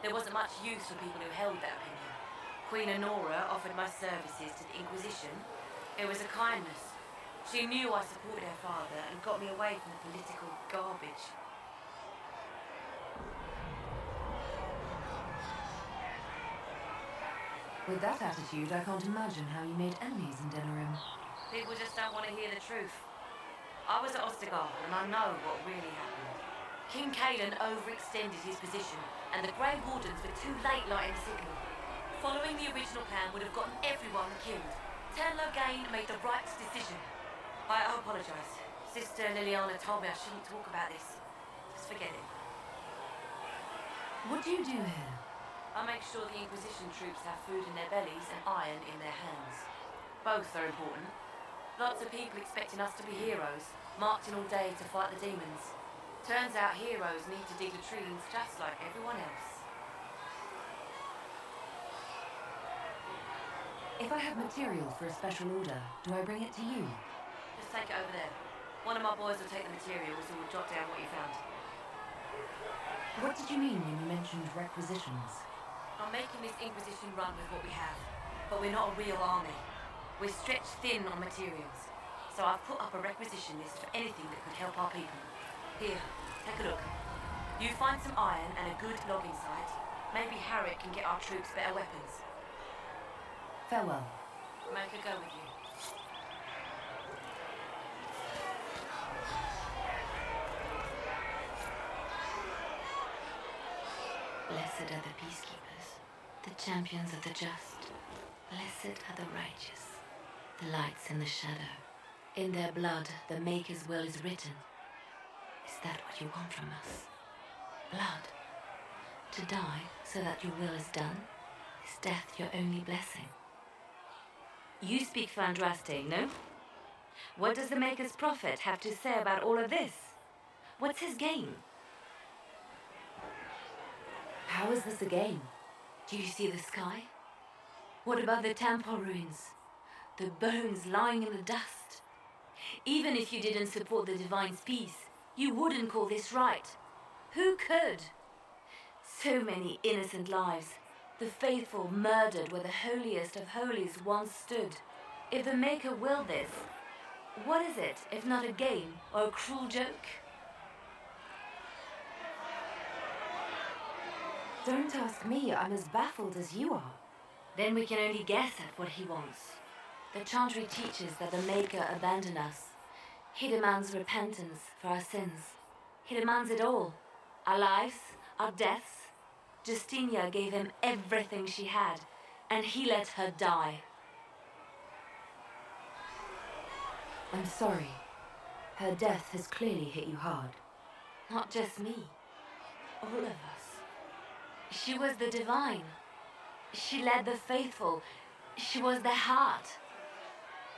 there wasn't much use for people who held that opinion. Queen Honora offered my services to the Inquisition. It was a kindness. She knew I supported her father and got me away from the political garbage. With that attitude, I can't imagine how you made enemies in Denerim. People just don't want to hear the truth. I was at Ostagar, and I know what really happened. King Caelan overextended his position, and the Grey Wardens were too late lighting the signal. Following the original plan would have gotten everyone killed. Tenlo Gain made the right decision. I apologise. Sister Liliana told me I shouldn't talk about this. Just forget it. What do you do here? I make sure the Inquisition troops have food in their bellies and iron in their hands. Both are important. Lots of people expecting us to be heroes, marching all day to fight the demons. Turns out heroes need to dig latrines just like everyone else. If I have material for a special order, do I bring it to you? Just take it over there. One of my boys will take the materials and will jot down what you found. What did you mean when you mentioned requisitions? I'm making this Inquisition run with what we have, but we're not a real army. We're stretched thin on materials, so I've put up a requisition list for anything that could help our people. Here, take a look. You find some iron and a good logging site. Maybe Harriet can get our troops better weapons. Farewell. Make her go with you. Blessed are the peacekeepers, the champions of the just. Blessed are the righteous, the lights in the shadow. In their blood, the Maker's will is written. Is that what you want from us? Blood? To die so that your will is done? Is death your only blessing? You speak for Andraste, no? What does the Maker's prophet have to say about all of this? What's his game? How is this a game? Do you see the sky? What about the temple ruins? The bones lying in the dust? Even if you didn't support the Divine's peace, you wouldn't call this right. Who could? So many innocent lives. The faithful murdered where the holiest of holies once stood. If the Maker willed this, what is it if not a game or a cruel joke? Don't ask me, I'm as baffled as you are. Then we can only guess at what he wants. The Chantry teaches that the Maker abandoned us. He demands repentance for our sins. He demands it all. Our lives, our deaths. Justinia gave him everything she had, and he let her die. I'm sorry. Her death has clearly hit you hard. Not just me. All of us. She was the Divine. She led the faithful. She was their heart.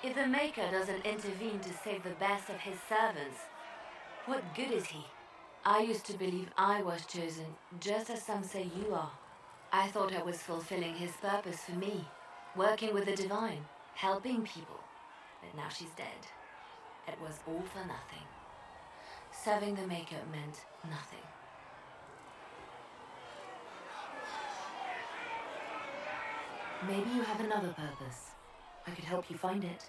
If the Maker doesn't intervene to save the best of his servants, what good is he? I used to believe I was chosen, just as some say you are. I thought I was fulfilling his purpose for me, working with the Divine, helping people. But now she's dead. It was all for nothing. Serving the Maker meant nothing. Maybe you have another purpose. I could help you find it.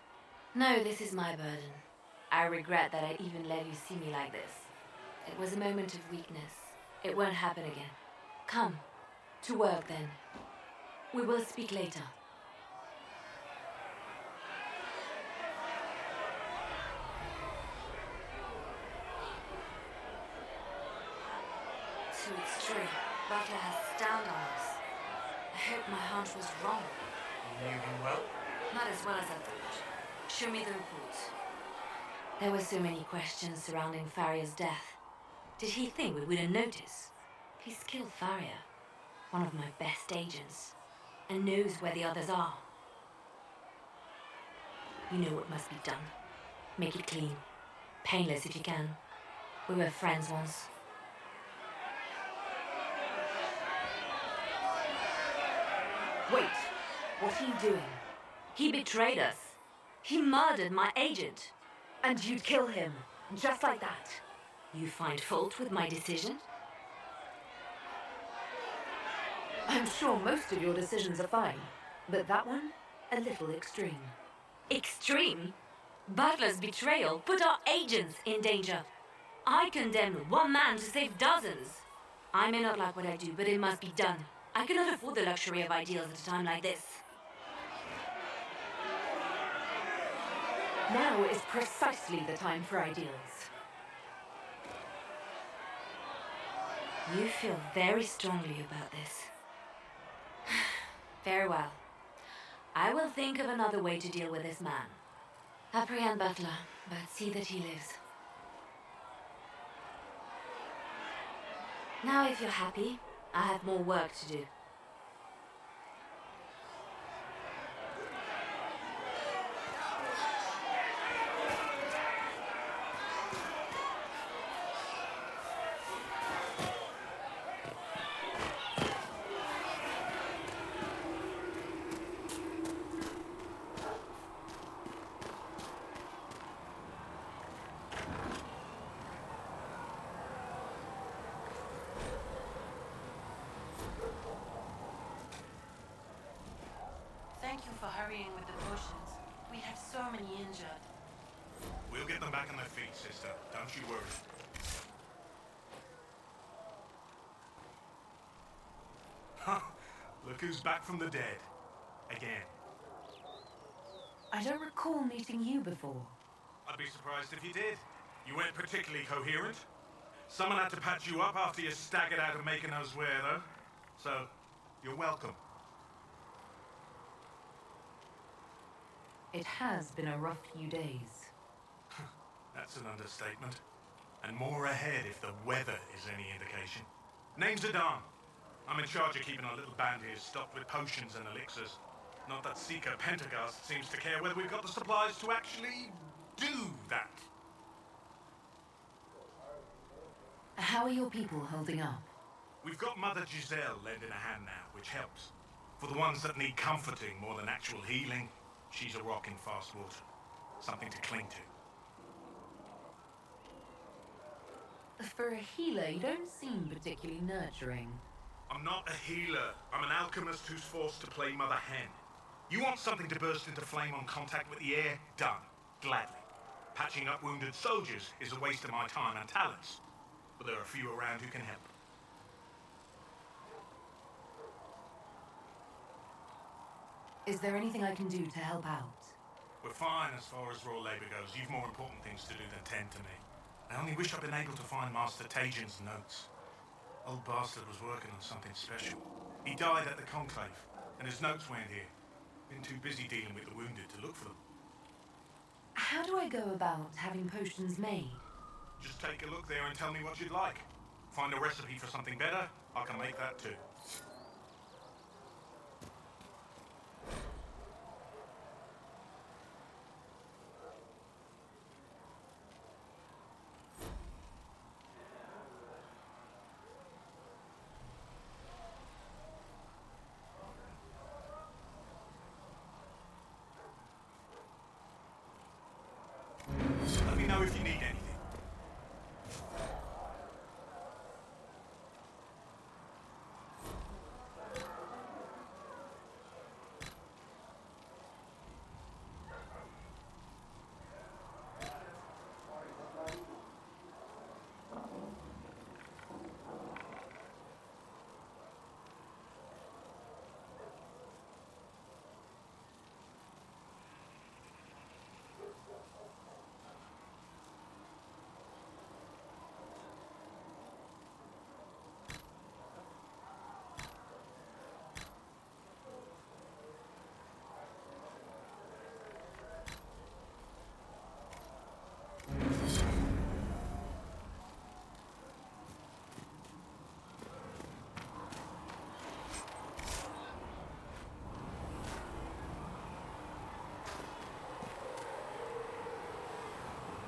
No, this is my burden. I regret that I even let you see me like this. It was a moment of weakness. It won't happen again. Come, to work then. We will speak later. So it's true. Butler has stoned on us. I hope my hunch was wrong. You knew him well? Not as well as I thought. Show me the report. There were so many questions surrounding Faria's death. Did he think we wouldn't notice? He's killed Faria, one of my best agents, and knows where the others are. You know what must be done. Make it clean. Painless if you can. We were friends once. Wait, what are you doing? He betrayed us. He murdered my agent. And you'd kill him, just like that. You find fault with my decision? I'm sure most of your decisions are fine, but that one, a little extreme. Extreme? Butler's betrayal put our agents in danger. I condemned one man to save dozens. I may not like what I do, but it must be done. I cannot afford the luxury of ideals at a time like this. Now is precisely the time for ideals. You feel very strongly about this. Very well. I will think of another way to deal with this man. Apprehend Butler, but see that he lives. Now, if you're happy, I have more work to do. Thank you for hurrying with the potions. We have so many injured. We'll get them back on their feet, sister. Don't you worry. Huh. Look who's back from the dead. Again. I don't recall meeting you before. I'd be surprised if you did. You weren't particularly coherent. Someone had to patch you up after you staggered out of making us swear, though. So, you're welcome. It has been a rough few days. That's an understatement. And more ahead if the weather is any indication. Name's Adan. I'm in charge of keeping our little band here stocked with potions and elixirs. Not that Seeker Pentagast seems to care whether we've got the supplies to actually do that. How are your people holding up? We've got Mother Giselle lending a hand now, which helps. For the ones that need comforting more than actual healing, she's a rock in fast water. Something to cling to. For a healer, you don't seem particularly nurturing. I'm not a healer. I'm an alchemist who's forced to play Mother Hen. You want something to burst into flame on contact with the air? Done. Gladly. Patching up wounded soldiers is a waste of my time and talents. But there are a few around who can help. Is there anything I can do to help out? We're fine as far as raw labor goes. You've more important things to do than tend to me. I only wish I'd been able to find Master Tajin's notes. Old bastard was working on something special. He died at the Conclave, and his notes weren't here. Been too busy dealing with the wounded to look for them. How do I go about having potions made? Just take a look there and tell me what you'd like. Find a recipe for something better, I can make that too. Let me know if you need anything.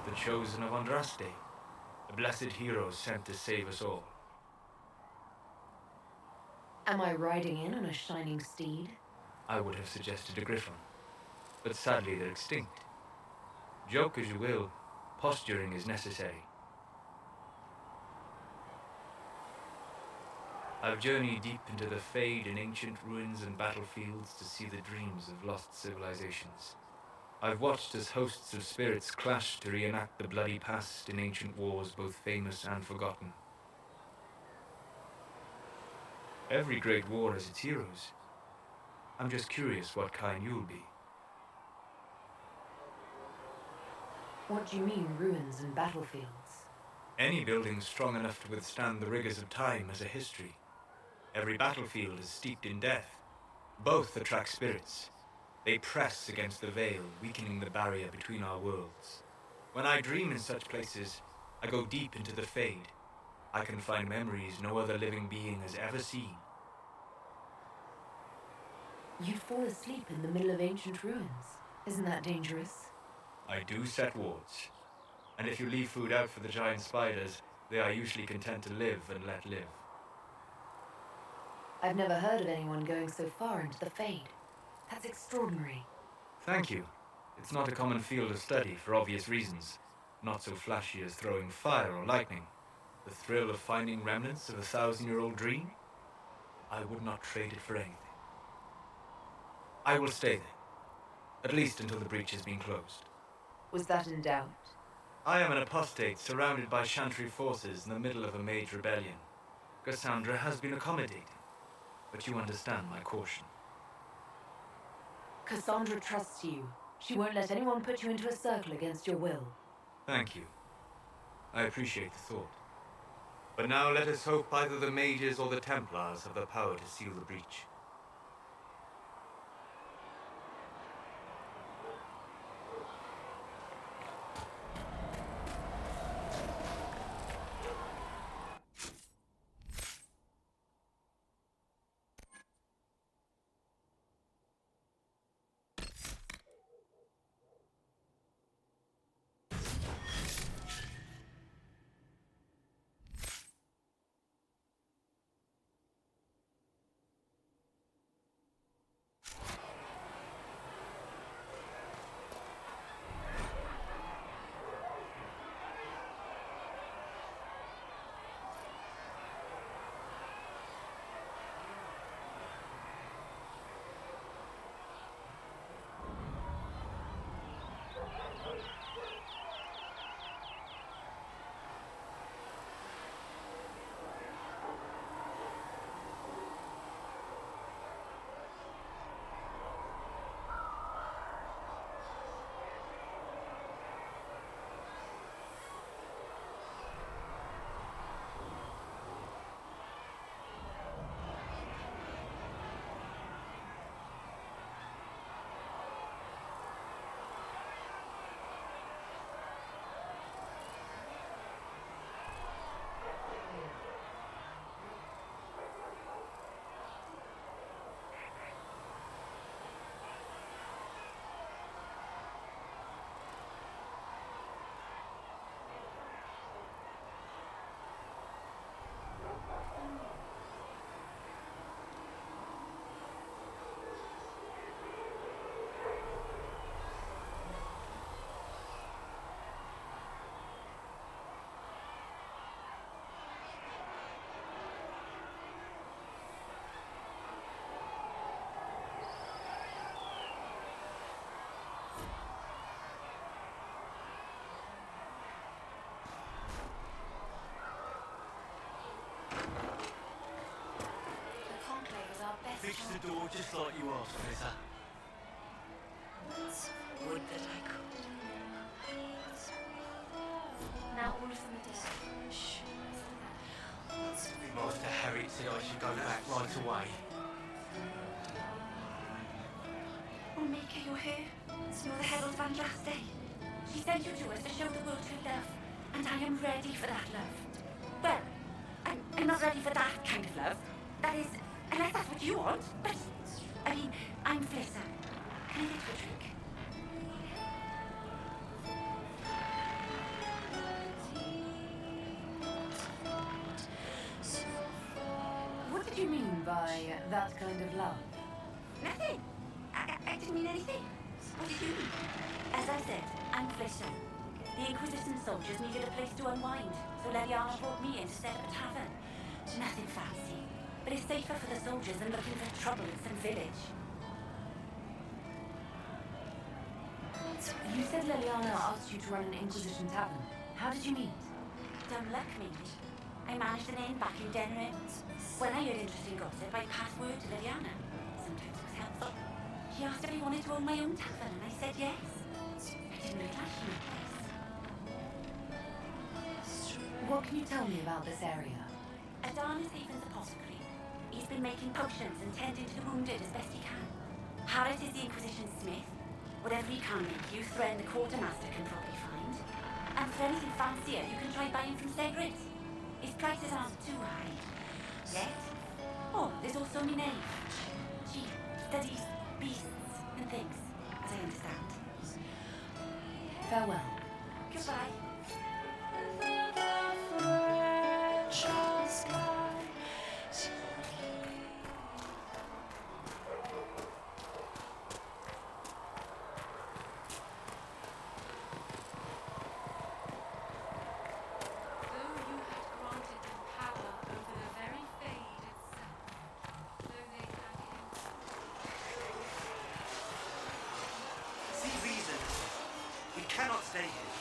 The chosen of Andraste, a blessed hero sent to save us all. Am I riding in on a shining steed? I would have suggested a griffin, but sadly they're extinct. Joke as you will, posturing is necessary. I've journeyed deep into the Fade in ancient ruins and battlefields to see the dreams of lost civilizations. I've watched as hosts of spirits clash to reenact the bloody past in ancient wars both famous and forgotten. Every great war has its heroes. I'm just curious what kind you'll be. What do you mean, ruins and battlefields? Any building strong enough to withstand the rigors of time has a history. Every battlefield is steeped in death. Both attract spirits. They press against the veil, weakening the barrier between our worlds. When I dream in such places, I go deep into the Fade. I can find memories no other living being has ever seen. You'd fall asleep in the middle of ancient ruins. Isn't that dangerous? I do set wards. And if you leave food out for the giant spiders, they are usually content to live and let live. I've never heard of anyone going so far into the Fade. That's extraordinary. Thank you. It's not a common field of study for obvious reasons. Not so flashy as throwing fire or lightning. The thrill of finding remnants of a 1,000-year-old dream? I would not trade it for anything. I will stay there. At least until the breach has been closed. Was that in doubt? I am an apostate surrounded by Chantry forces in the middle of a mage rebellion. Cassandra has been accommodating, but you understand my caution. Cassandra trusts you. She won't let anyone put you into a circle against your will. Thank you. I appreciate the thought. But now let us hope either the mages or the Templars have the power to seal the breach. Fix the door just like you asked, Professor. Would that I could. Now all of them are dead. Shh. Master Harriet said I should go back right away. Oh, Mika, you're here. You're the herald of Andraste. She sent you to us to show the world true love. And I am ready for that love. Well, I'm not ready for that kind of love. That is, unless that's what you want. But, I mean, I'm Flissa. Can I get you a drink? What did you mean by that kind of love? Nothing. I didn't mean anything. What did you mean? As I said, I'm Flissa. The Inquisition soldiers needed a place to unwind, so Leliana brought me in to set up a tavern. Nothing fancy, but it's safer for the soldiers than looking for trouble in some village. You said Leliana asked you to run an Inquisition tavern. How did you meet? Dumb luck, maybe. I managed an inn back in Denrin. When I heard interesting gossip, I passed word to Leliana. Sometimes it was helpful. She asked if I wanted to own my own tavern, and I said yes. I didn't realise she knew this. What can you tell me about this area? Adan is Ethan's apothecary. He's been making potions and tending to the wounded as best he can. Harriet is the Inquisition smith. Whatever he can make you, Thren the quartermaster can probably find. And for anything fancier, you can try buying from Segret. His prices aren't too high. Yet. Oh, there's also Minave. She studies beasts and things, as I understand. Farewell. Goodbye. See reason. We cannot stay here.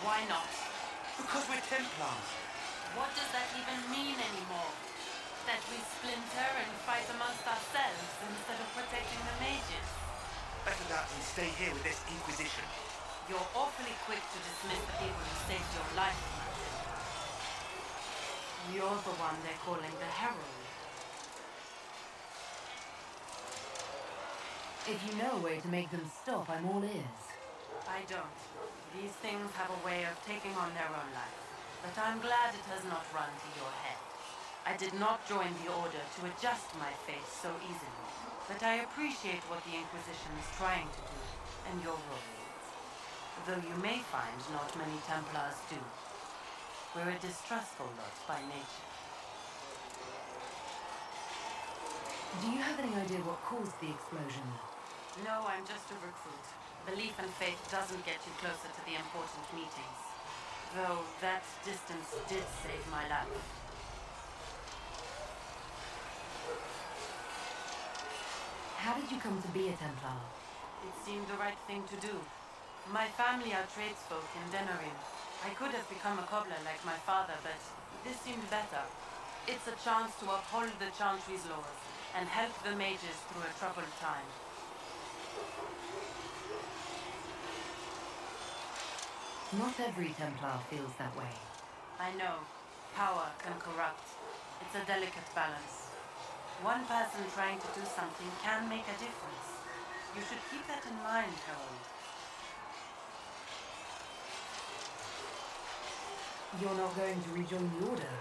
Why not? Because we're Templars. What does that even mean anymore? That we splinter and fight amongst ourselves instead of protecting the mages? Better that than stay here with this Inquisition. You're awfully quick to dismiss the people who saved your life, Martin. You're the one they're calling the Herald. If you know a way to make them stop, I'm all ears. I don't. These things have a way of taking on their own life. But I'm glad it has not run to your head. I did not join the Order to adjust my fate so easily. But I appreciate what the Inquisition is trying to do, and your role. Though you may find not many Templars do. We're a distrustful lot by nature. Do you have any idea what caused the explosion? No, I'm just a recruit. Belief and faith doesn't get you closer to the important meetings. Though that distance did save my life. How did you come to be a Templar? It seemed the right thing to do. My family are tradesfolk in Denerim. I could have become a cobbler like my father, but this seemed better. It's a chance to uphold the Chantry's laws and help the mages through a troubled time. Not every Templar feels that way. I know. Power can corrupt. It's a delicate balance. One person trying to do something can make a difference. You should keep that in mind, Harold. You're not going to rejoin the Order?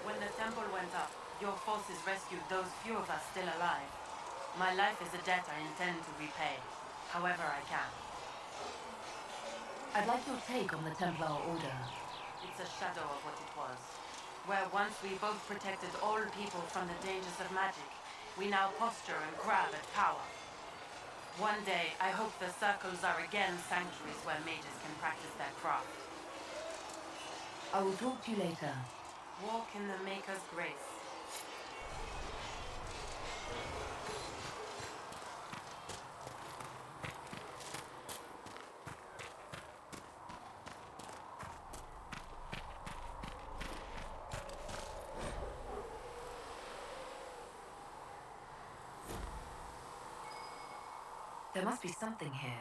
When the temple went up, your forces rescued those few of us still alive. My life is a debt I intend to repay, however I can. I'd like your take on the Templar Order. It's a shadow of what it was. Where once we both protected all people from the dangers of magic, we now posture and grab at power. One day, I hope the circles are again sanctuaries where mages can practice their craft. I will talk to you later. Walk in the Maker's grace. There must be something here.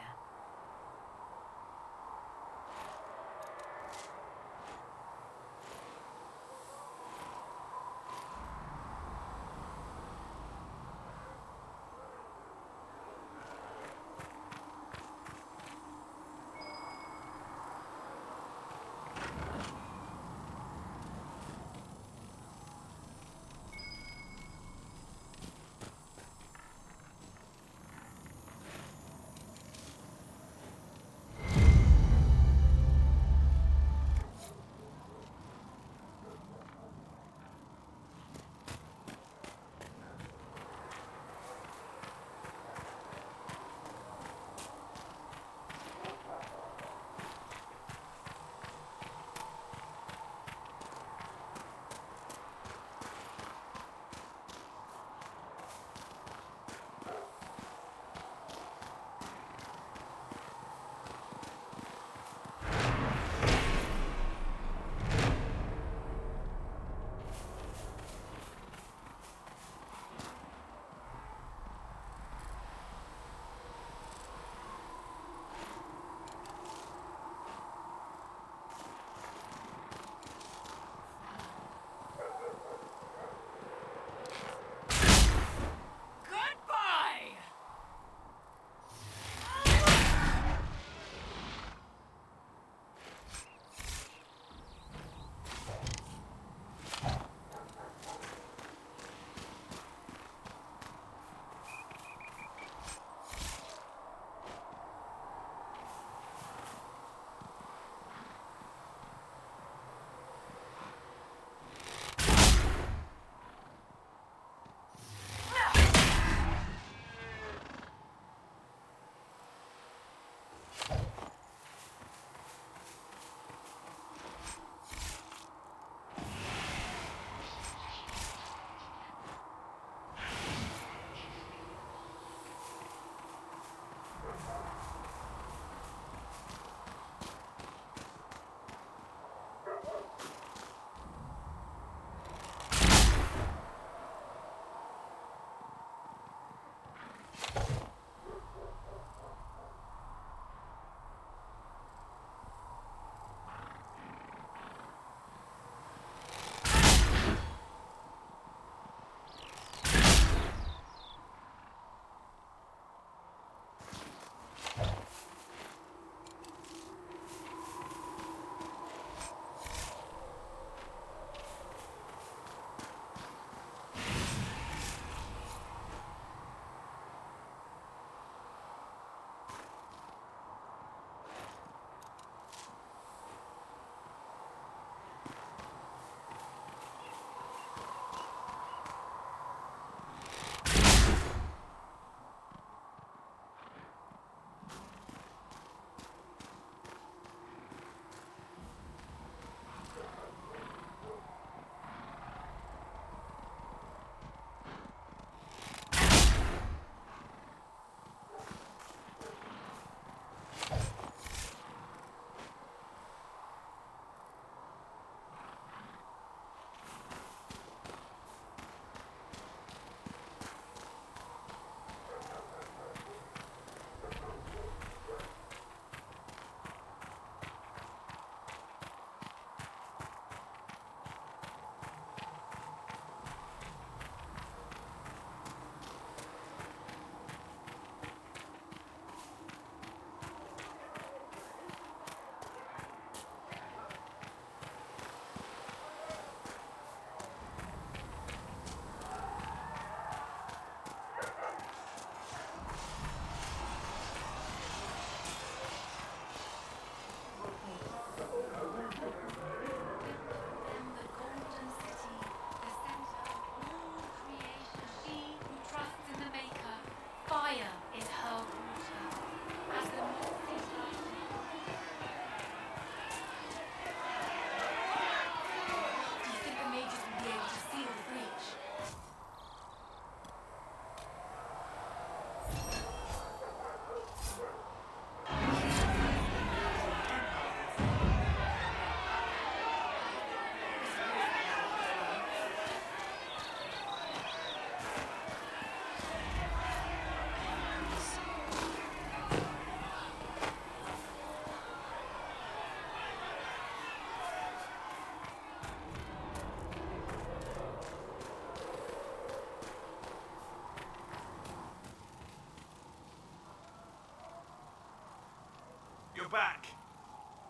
you're back.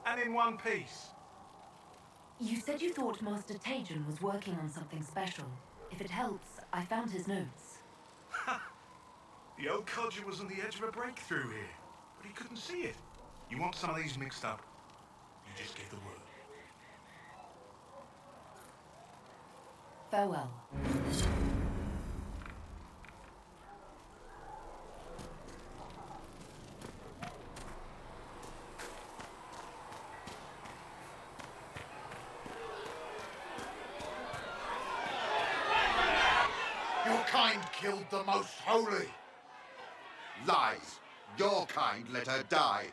And in one piece. You said you thought Master Tajan was working on something special. If it helps, I found his notes. The old codger was on the edge of a breakthrough here, but he couldn't see it. You want some of these mixed up? You just give the word. Farewell. Your kind killed the most holy. Lies. Your kind let her die.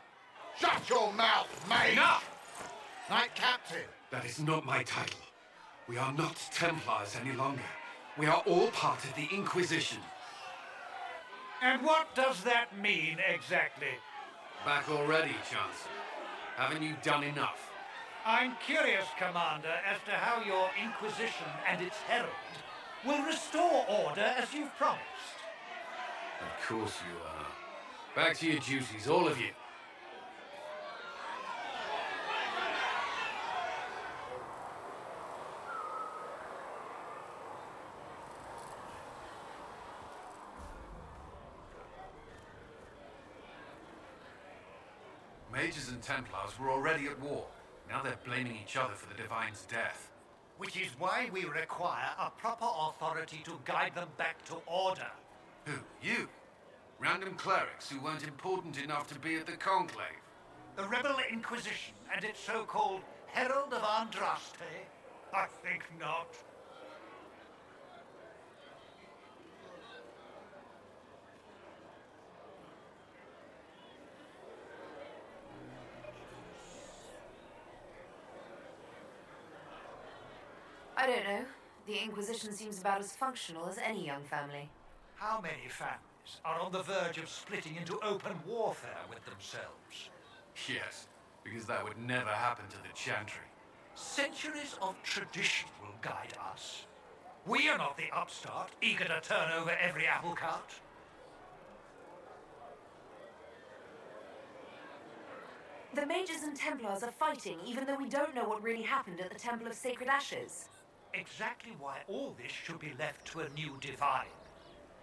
Shut your mouth, mate! Enough! Knight Captain! That is not my title. We are not Templars any longer. We are all part of the Inquisition. And what does that mean, exactly? Back already, Chancellor. Haven't you done enough? I'm curious, Commander, as to how your Inquisition and its herald will restore order as you've promised. Of course you are. Back to your duties, all of you. Mages and Templars were already at war. Now they're blaming each other for the Divine's death. Which is why we require a proper authority to guide them back to order. Who? You? Random clerics who weren't important enough to be at the Conclave? The Rebel Inquisition and its so-called Herald of Andraste? I think not. I don't know. The Inquisition seems about as functional as any young family. How many families are on the verge of splitting into open warfare with themselves? Yes, because that would never happen to the Chantry. Centuries of tradition will guide us. We are not the upstart, eager to turn over every apple cart. The Mages and Templars are fighting, even though we don't know what really happened at the Temple of Sacred Ashes. Exactly why all this should be left to a new divine.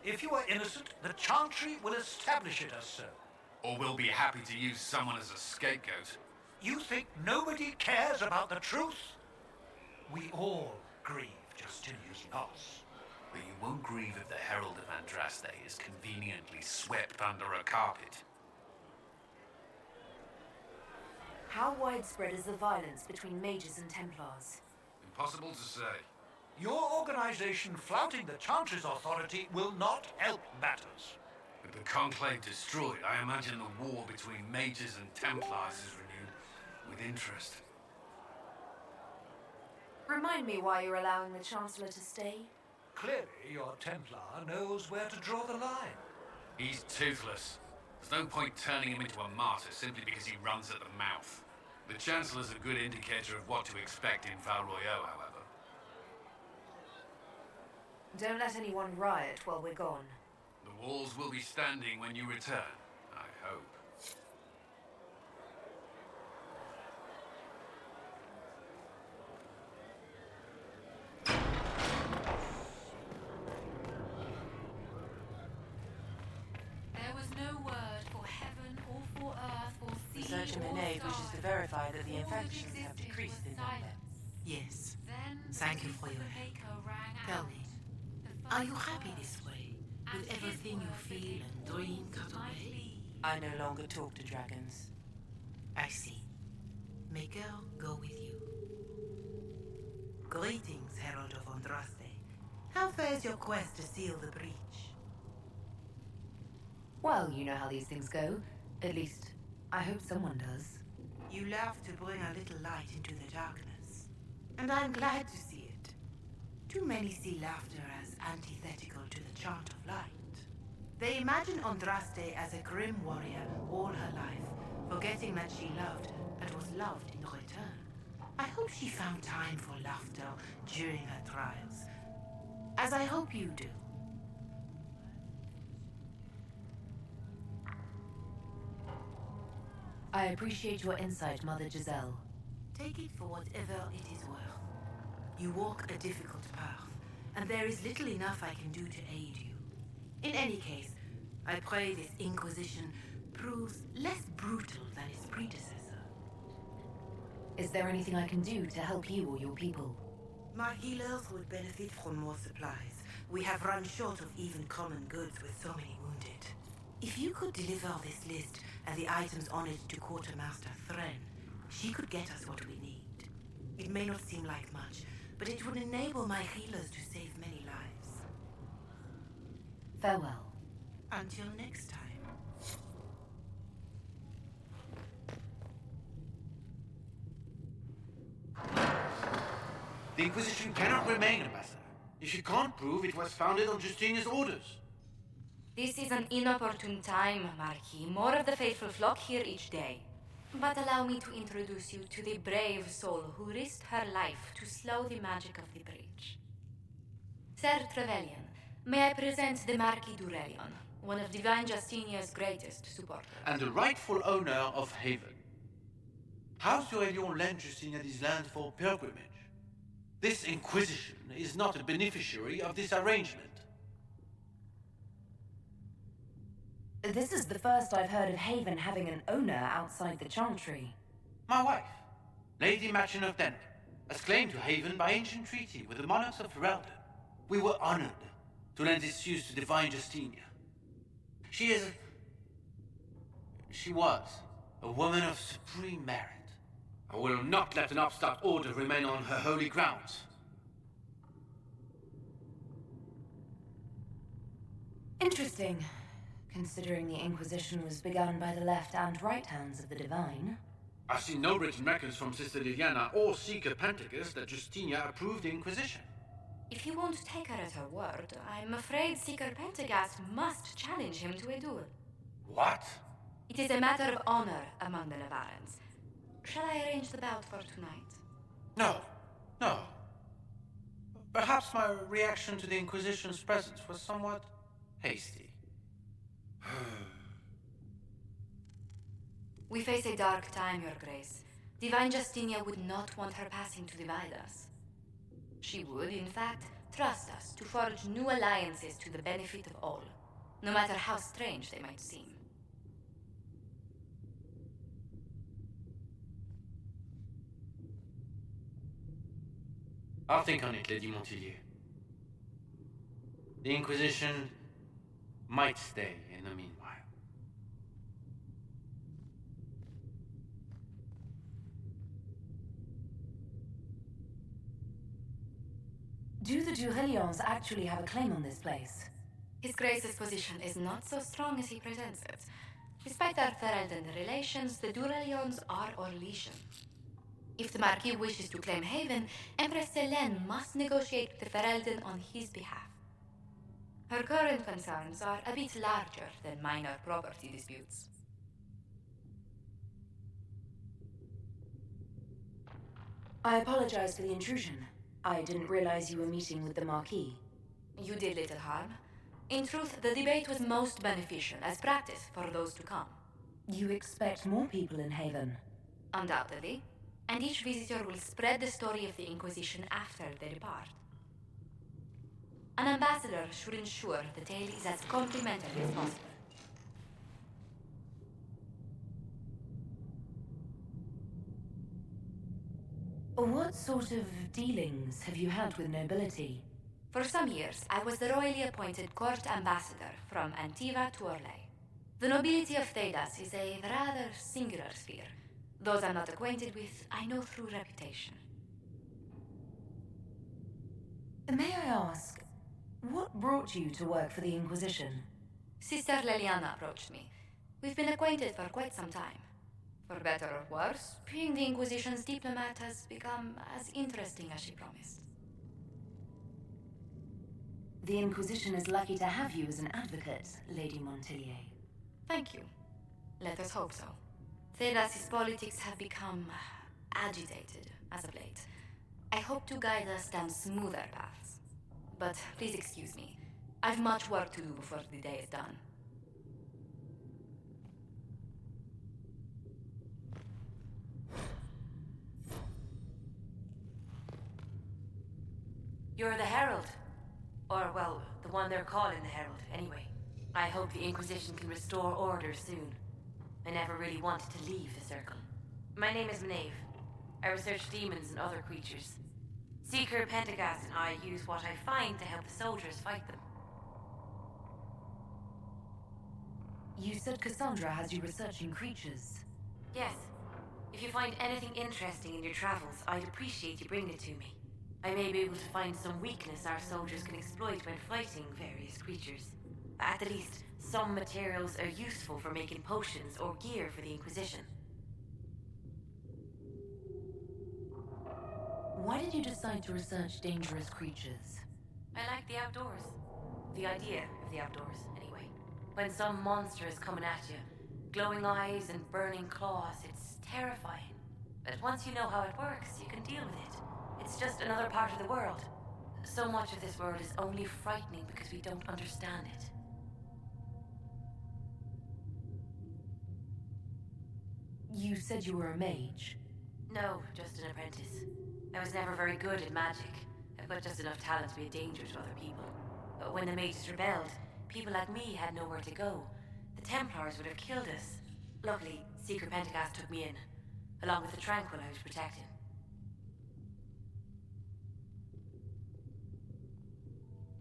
If you are innocent, the Chantry will establish it as so. Or we'll be happy to use someone as a scapegoat. You think nobody cares about the truth? We all grieve Justinian's loss. But you won't grieve if the Herald of Andraste is conveniently swept under a carpet. How widespread is the violence between Mages and Templars? Impossible to say. Your organization flouting the Chantry's authority will not help matters. With the Conclave destroyed, I imagine the war between Mages and Templars is renewed with interest. Remind me why you're allowing the Chancellor to stay? Clearly, your Templar knows where to draw the line. He's toothless. There's no point turning him into a martyr simply because he runs at the mouth. The Chancellor's a good indicator of what to expect in Val Royeaux, however. Don't let anyone riot while we're gone. The walls will be standing when you return, I hope. There was no word for heaven or for earth or sea Research in or Benay sky. wishes to verify that the All that infections have existed decreased was in number. silence. Yes. Then Thank you the for your voice of help. Echo rang Tell out. me, The are you final happy word. this way? And With his everything you word feel became and all dream that cut might away? be. I no longer talk to dragons. I see. May girl go with you. Greetings, Herald of Andraste. How fares your quest to seal the breach? Well, you know how these things go. At least, I hope someone does. You love to bring a little light into the darkness. And I'm glad to see it. Too many see laughter as antithetical to the chant of light. They imagine Andraste as a grim warrior all her life, forgetting that she loved and was loved in return. I hope she found time for laughter during her trials, as I hope you do. I appreciate your insight, Mother Giselle. Take it for whatever it is worth. You walk a difficult path, and there is little enough I can do to aid you. In any case, I pray this Inquisition proves less brutal than its predecessor. Is there anything I can do to help you or your people? My healers would benefit from more supplies. We have run short of even common goods with so many wounded. If you could deliver this list and the items on it to Quartermaster Thren, she could get us what we need. It may not seem like much, but it would enable my healers to save many lives. Farewell. Until next time. The Inquisition cannot remain, Ambassador, if you can't prove it was founded on Justinia's orders. This is an inopportune time, Marquis. More of the faithful flock here each day. But allow me to introduce you to the brave soul who risked her life to slow the magic of the breach. Sir Trevelyan, may I present the Marquis d'Aurelion, one of Divine Justinia's greatest supporters. And the rightful owner of Haven. House d'Aurelion lent Justinia this land for pilgrimage. This Inquisition is not a beneficiary of this arrangement. This is the first I've heard of Haven having an owner outside the Chantry. My wife, Lady Machin of Denver, has claimed to Haven by ancient treaty with the monarchs of Ferelden. We were honored to lend this use to Divine Justinia. She was a woman of supreme merit. I will not let an upstart order remain on her holy grounds. Interesting, considering the Inquisition was begun by the left and right hands of the Divine. I see no written records from Sister Liliana or Seeker Pentecost that Justinia approved the Inquisition. If you won't take her at her word, I'm afraid Seeker Pentagast must challenge him to a duel. What? It is a matter of honor among the Navarrans. Shall I arrange the bout for tonight? No. Perhaps my reaction to the Inquisition's presence was somewhat hasty. We face a dark time, Your Grace. Divine Justinia would not want her passing to divide us. She would, in fact, trust us to forge new alliances to the benefit of all, no matter how strange they might seem. I'll think on it, Lady Montillier. The Inquisition might stay in the meanwhile. Do the Durelions actually have a claim on this place? His Grace's position is not so strong as he presents it. Despite our Ferelden relations, the Durelions are Orlesian. If the Marquis wishes to claim Haven, Empress Selene must negotiate with the Ferelden on his behalf. Her current concerns are a bit larger than minor property disputes. I apologize for the intrusion. I didn't realize you were meeting with the Marquis. You did little harm. In truth, the debate was most beneficial as practice for those to come. You expect more people in Haven? Undoubtedly. And each visitor will spread the story of the Inquisition after they depart. An ambassador should ensure the tale is as complimentary as possible. What sort of dealings have you had with nobility? For some years, I was the royally appointed court ambassador from Antiva to Orlais. The nobility of Thedas is a rather singular sphere. Those I'm not acquainted with, I know through reputation. May I ask, what brought you to work for the Inquisition? Sister Liliana approached me. We've been acquainted for quite some time. For better or worse, being the Inquisition's diplomat has become as interesting as she promised. The Inquisition is lucky to have you as an advocate, Lady Montillier. Thank you. Let us hope so. Thedas' politics have become agitated as of late. I hope to guide us down smoother paths. But please excuse me. I've much work to do before the day is done. You're the Herald. Or, well, the one they're calling the Herald, anyway. I hope the Inquisition can restore order soon. I never really wanted to leave the Circle. My name is Maeve. I research demons and other creatures. Seeker Pentagast and I use what I find to help the soldiers fight them. You said Cassandra has you researching creatures. Yes. If you find anything interesting in your travels, I'd appreciate you bringing it to me. I may be able to find some weakness our soldiers can exploit when fighting various creatures. At the least, some materials are useful for making potions or gear for the Inquisition. Why did you decide to research dangerous creatures? I like the outdoors. The idea of the outdoors, anyway. When some monster is coming at you, glowing eyes and burning claws, it's terrifying. But once you know how it works, you can deal with it. It's just another part of the world. So much of this world is only frightening because we don't understand it. You said you were a mage. No, just an apprentice. I was never very good at magic, but just enough talent to be a danger to other people. But when the mages rebelled, people like me had nowhere to go. The Templars would have killed us. Luckily, Seeker Pentagast took me in, along with the Tranquil I was protecting.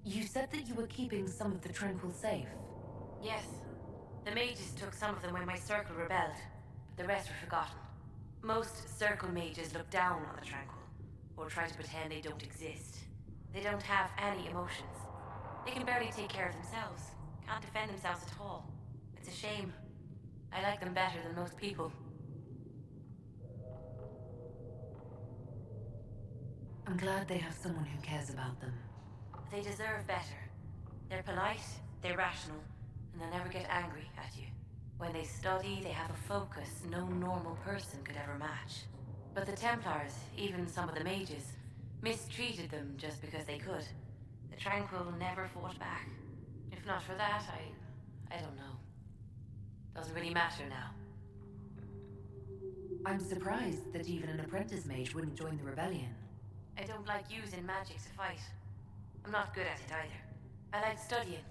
You said that you were keeping some of the Tranquil safe. Yes. The mages took some of them when my Circle rebelled, but the rest were forgotten. Most Circle mages look down on the Tranquil, or try to pretend they don't exist. They don't have any emotions. They can barely take care of themselves, can't defend themselves at all. It's a shame. I like them better than most people. I'm glad they have someone who cares about them. They deserve better. They're polite, they're rational, and they'll never get angry at you. When they study, they have a focus no normal person could ever match. But the Templars, even some of the mages, mistreated them just because they could. The Tranquil never fought back. If not for that, I don't know. Doesn't really matter now. I'm surprised that even an apprentice mage wouldn't join the rebellion. I don't like using magic to fight. I'm not good at it either. I like studying.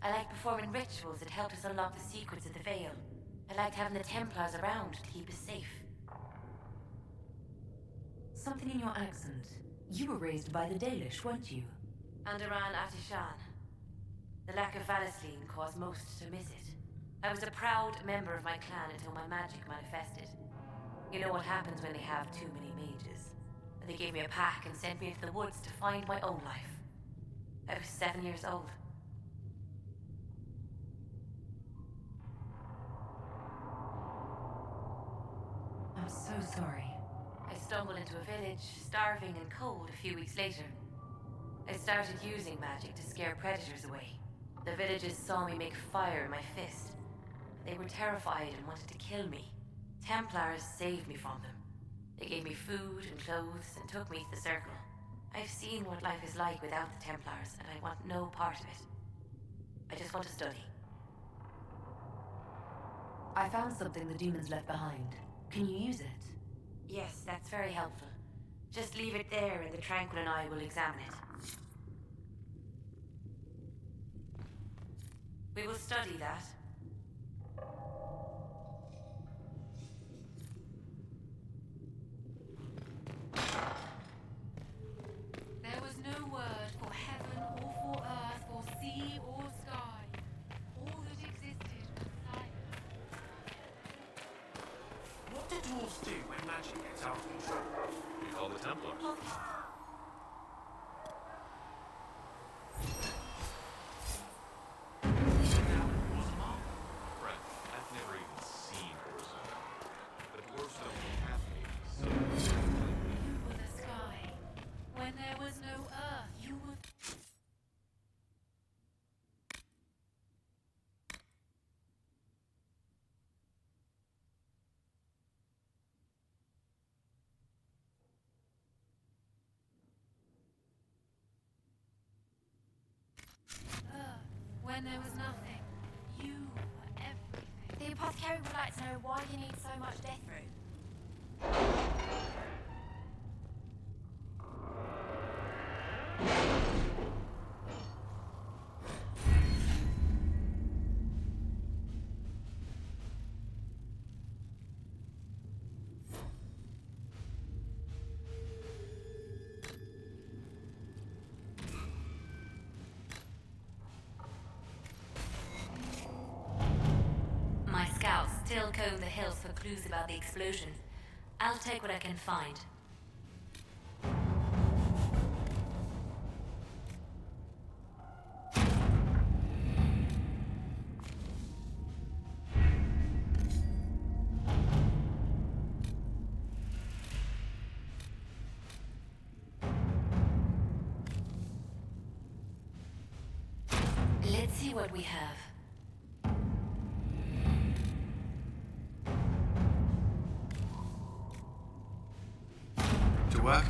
I like performing rituals that help us unlock the secrets of the Veil. I liked having the Templars around to keep us safe. Something in your accent. You were raised by the Dalish, weren't you? Andaran Atishan. The lack of Valasleen caused most to miss it. I was a proud member of my clan until my magic manifested. You know what happens when they have too many mages. They gave me a pack and sent me into the woods to find my own life. I was 7 years old. I'm so sorry. I stumbled into a village, starving and cold a few weeks later. I started using magic to scare predators away. The villagers saw me make fire in my fist. They were terrified and wanted to kill me. Templars saved me from them. They gave me food and clothes and took me to the Circle. I've seen what life is like without the Templars, and I want no part of it. I just want to study. I found something the demons left behind. Can you use it? Yes, that's very helpful. Just leave it there and the Tranquil and I will examine it. We will study that. There was no word for heaven or for earth, for sea or sky. All that existed was silence. What do dwarves do when magic gets out of control? We call the Templars. Brent, I've never even seen Ursula. But dwarves don't have babies, so... You were the sky. When there was no earth, you were... When there was nothing, you were everything. The apothecary would like to know why you need so much death root. still comb the hills for clues about the explosion. I'll take what I can find. Let's see what we have. To work?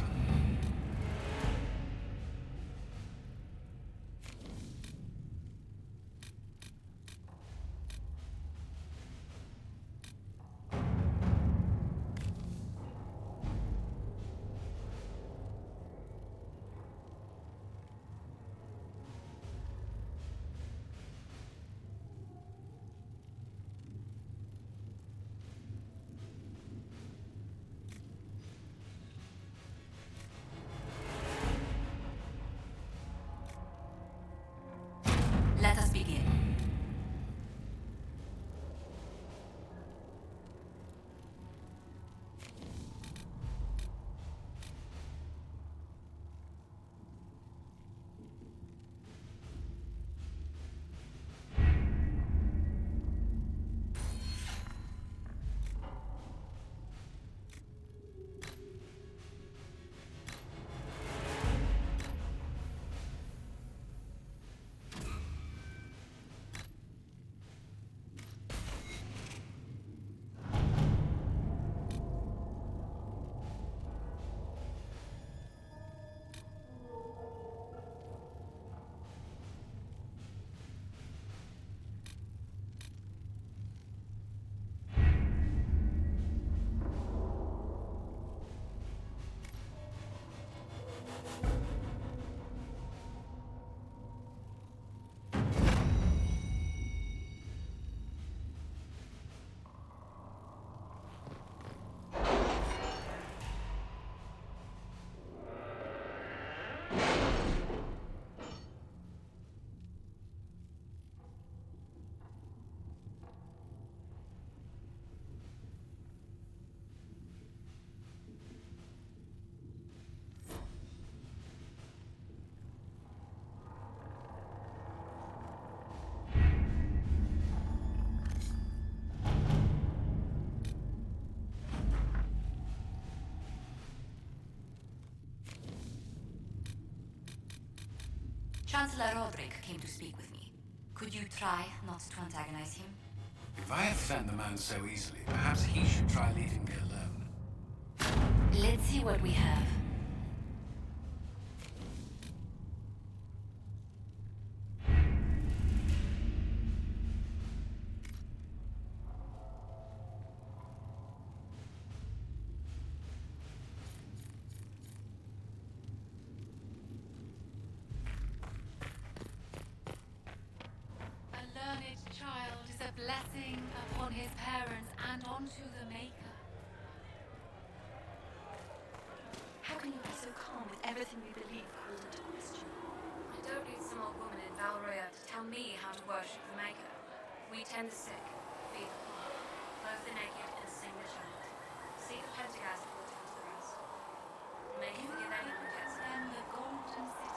Let us begin. Chancellor Roderick came to speak with me. Could you try not to antagonize him? If I offend the man so easily, perhaps he should try leaving me alone. Let's see what we have. A learned child is a blessing upon his parents and onto the Maker. How can you be so calm with everything we believe called into question? I don't need some old woman in Valroya to tell me how to worship the Maker. We tend the sick, feed the poor, clothe the naked, and sing the chant. See the Pentagast will tend to the rest. May he forgive anyone who gets it. Then the golden city